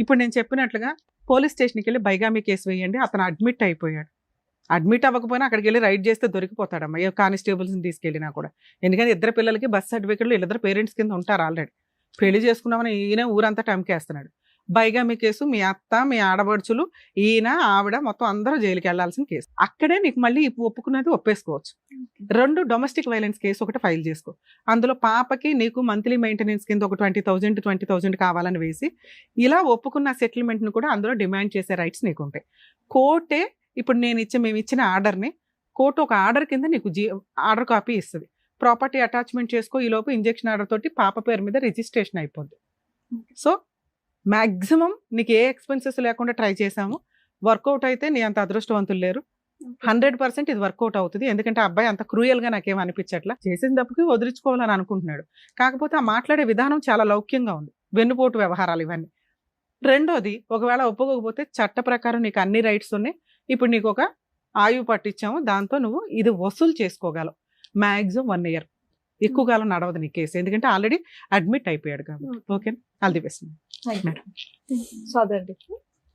ఇప్పుడు నేను చెప్పినట్లుగా పోలీస్ స్టేషన్కి వెళ్ళి బైగామీ కేసు వేయండి. అతను అడ్మిట్ అయిపోయాడు. అడ్మిట్ అవ్వకపోయినా అక్కడికి వెళ్ళి రైడ్ చేస్తే దొరికిపోతాడమ్మా, ఏ కానిస్టేబుల్స్ని తీసుకెళ్ళినా కూడా. ఎందుకంటే ఇద్దరు పిల్లలకి బర్త్ సర్టిఫికెట్లు వీళ్ళిద్దరు పేరెంట్స్ కింద ఉంటారు ఆల్రెడీ. పెళ్లి చేసుకున్నామని ఈయన ఊరంతా టమ్కేస్తున్నాడు. బైగామీ కేసు, మీ అత్త, మీ ఆడబడుచులు, ఈయన, ఆవిడ మొత్తం అందరూ జైలుకి వెళ్లాల్సిన కేసు. అక్కడే నీకు మళ్ళీ ఒప్పుకున్నది ఒప్పేసుకోవచ్చు. 2 డొమెస్టిక్ వైలెన్స్ కేసు ఒకటి ఫైల్ చేసుకో. అందులో పాపకి నీకు మంత్లీ మెయింటెనెన్స్ కింద ఒక 20,000 to 20,000 కావాలని వేసి ఇలా ఒప్పుకున్న సెటిల్మెంట్ను కూడా అందులో డిమాండ్ చేసే రైట్స్ నీకు ఉంటాయి. కోర్టే ఇప్పుడు మేము ఇచ్చిన ఆర్డర్ని కోర్టు ఒక ఆర్డర్ కింద నీకు ఆర్డర్ కాపీ ఇస్తుంది. ప్రాపర్టీ అటాచ్మెంట్ చేసుకో, ఈ లోపు ఇంజెక్షన్ ఆర్డర్ తోటి పాప పేరు మీద రిజిస్ట్రేషన్ అయిపోద్ది. సో మ్యాక్సిమం నీకు ఏ ఎక్స్పెన్సెస్ లేకుండా ట్రై చేసాము. వర్కౌట్ అయితే నీ అంత అదృష్టవంతులు లేరు. 100% ఇది వర్కౌట్ అవుతుంది. ఎందుకంటే ఆ అబ్బాయి అంత క్రూయల్గా నాకేం అనిపించట్లా. చేసిన తప్పుకి వదిలించుకోవాలని అనుకుంటున్నాడు. కాకపోతే ఆ మాట్లాడే విధానం చాలా లౌక్యంగా ఉంది. వెన్నుపోటు వ్యవహారాలు ఇవన్నీ. రెండోది ఒకవేళ ఒప్పుకోకపోతే చట్ట ప్రకారం నీకు అన్ని రైట్స్ ఉన్నాయి. ఇప్పుడు నీకు ఒక ఆయువు పట్టించాము, దాంతో నువ్వు ఇది వసూలు చేసుకోగలవు. మ్యాక్సిమం 1 year, ఎక్కువ కాలం నడవదు నీ కేసు, ఎందుకంటే ఆల్రెడీ అడ్మిట్ అయిపోయాడు కాబట్టి. Okay, all the best. సోదరుడి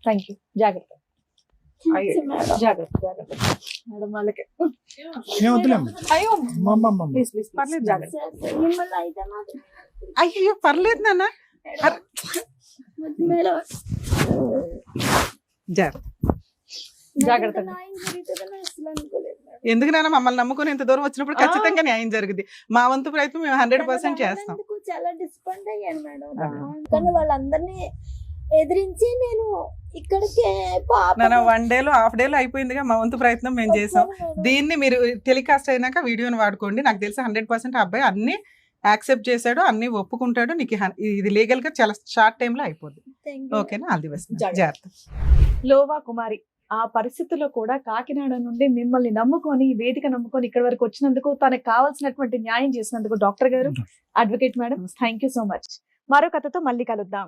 థ్యాంక్ యూ. జాగ్రత్త జాగ్రత్త జాగ్రత్త మేడం వాళ్ళకి. ఏం వద్దులేమ్మా. అయ్యో అమ్మమ్మమ్మ. ప్లీజ్ ప్లీజ్ పర్లేదు, జాగ్రత్త. మిమ్మల్ని అయితే మాత్రం అయ్యో పర్లేదు నాన్న, మేడం జాగ్రత్త. జాగ్రత్త. ఇంత న్యాయం జరుగుతుందని అసలు అనుకోలేదు మేడం. ఎందుకు నాన్న, మమ్మల్ని నమ్ముకుని ఇంత దూరం వచ్చినప్పుడు ఖచ్చితంగా న్యాయం జరుగుద్ది. మా వంతు ప్రయత్నం మేము 100% చేస్తాం. అందుకు చాలా డిస్పాయింట్ అయ్యాను మేడం. కానీ వాళ్ళందరినీ ఎదిరించి నేను ఇక్కడికి నాన్న 1 day లో హాఫ్ డే లో అయిపోయిందిగా, మా వంతు ప్రయత్నం మేము చేసాం. దీన్ని మీరు టెలికాస్ట్ అయినాక వీడియోని వాడుకోండి. నాకు తెలిసి 100% ఆ అబ్బాయి అన్ని యాక్సెప్ట్ చేశాడు, అన్ని ఒప్పుకుంటాడు. నీకు ఇది లీగల్ గా చాలా షార్ట్ టైమ్ లో అయిపోద్ది. ఓకేనా, ఆల్ ది బెస్ట్. జాగ్రత్త. లోవా కుమారి ఆ పరిస్థితుల్లో కూడా కాకినాడ నుండి మిమ్మల్ని నమ్ముకొని, వేదిక నమ్ముకొని ఇక్కడ వరకు వచ్చినందుకు, తనకు కావాల్సినటువంటి న్యాయం చేసినందుకు డాక్టర్ గారు, advocate madam, thank you so much. మరో కథతో మళ్ళీ కలుద్దాం.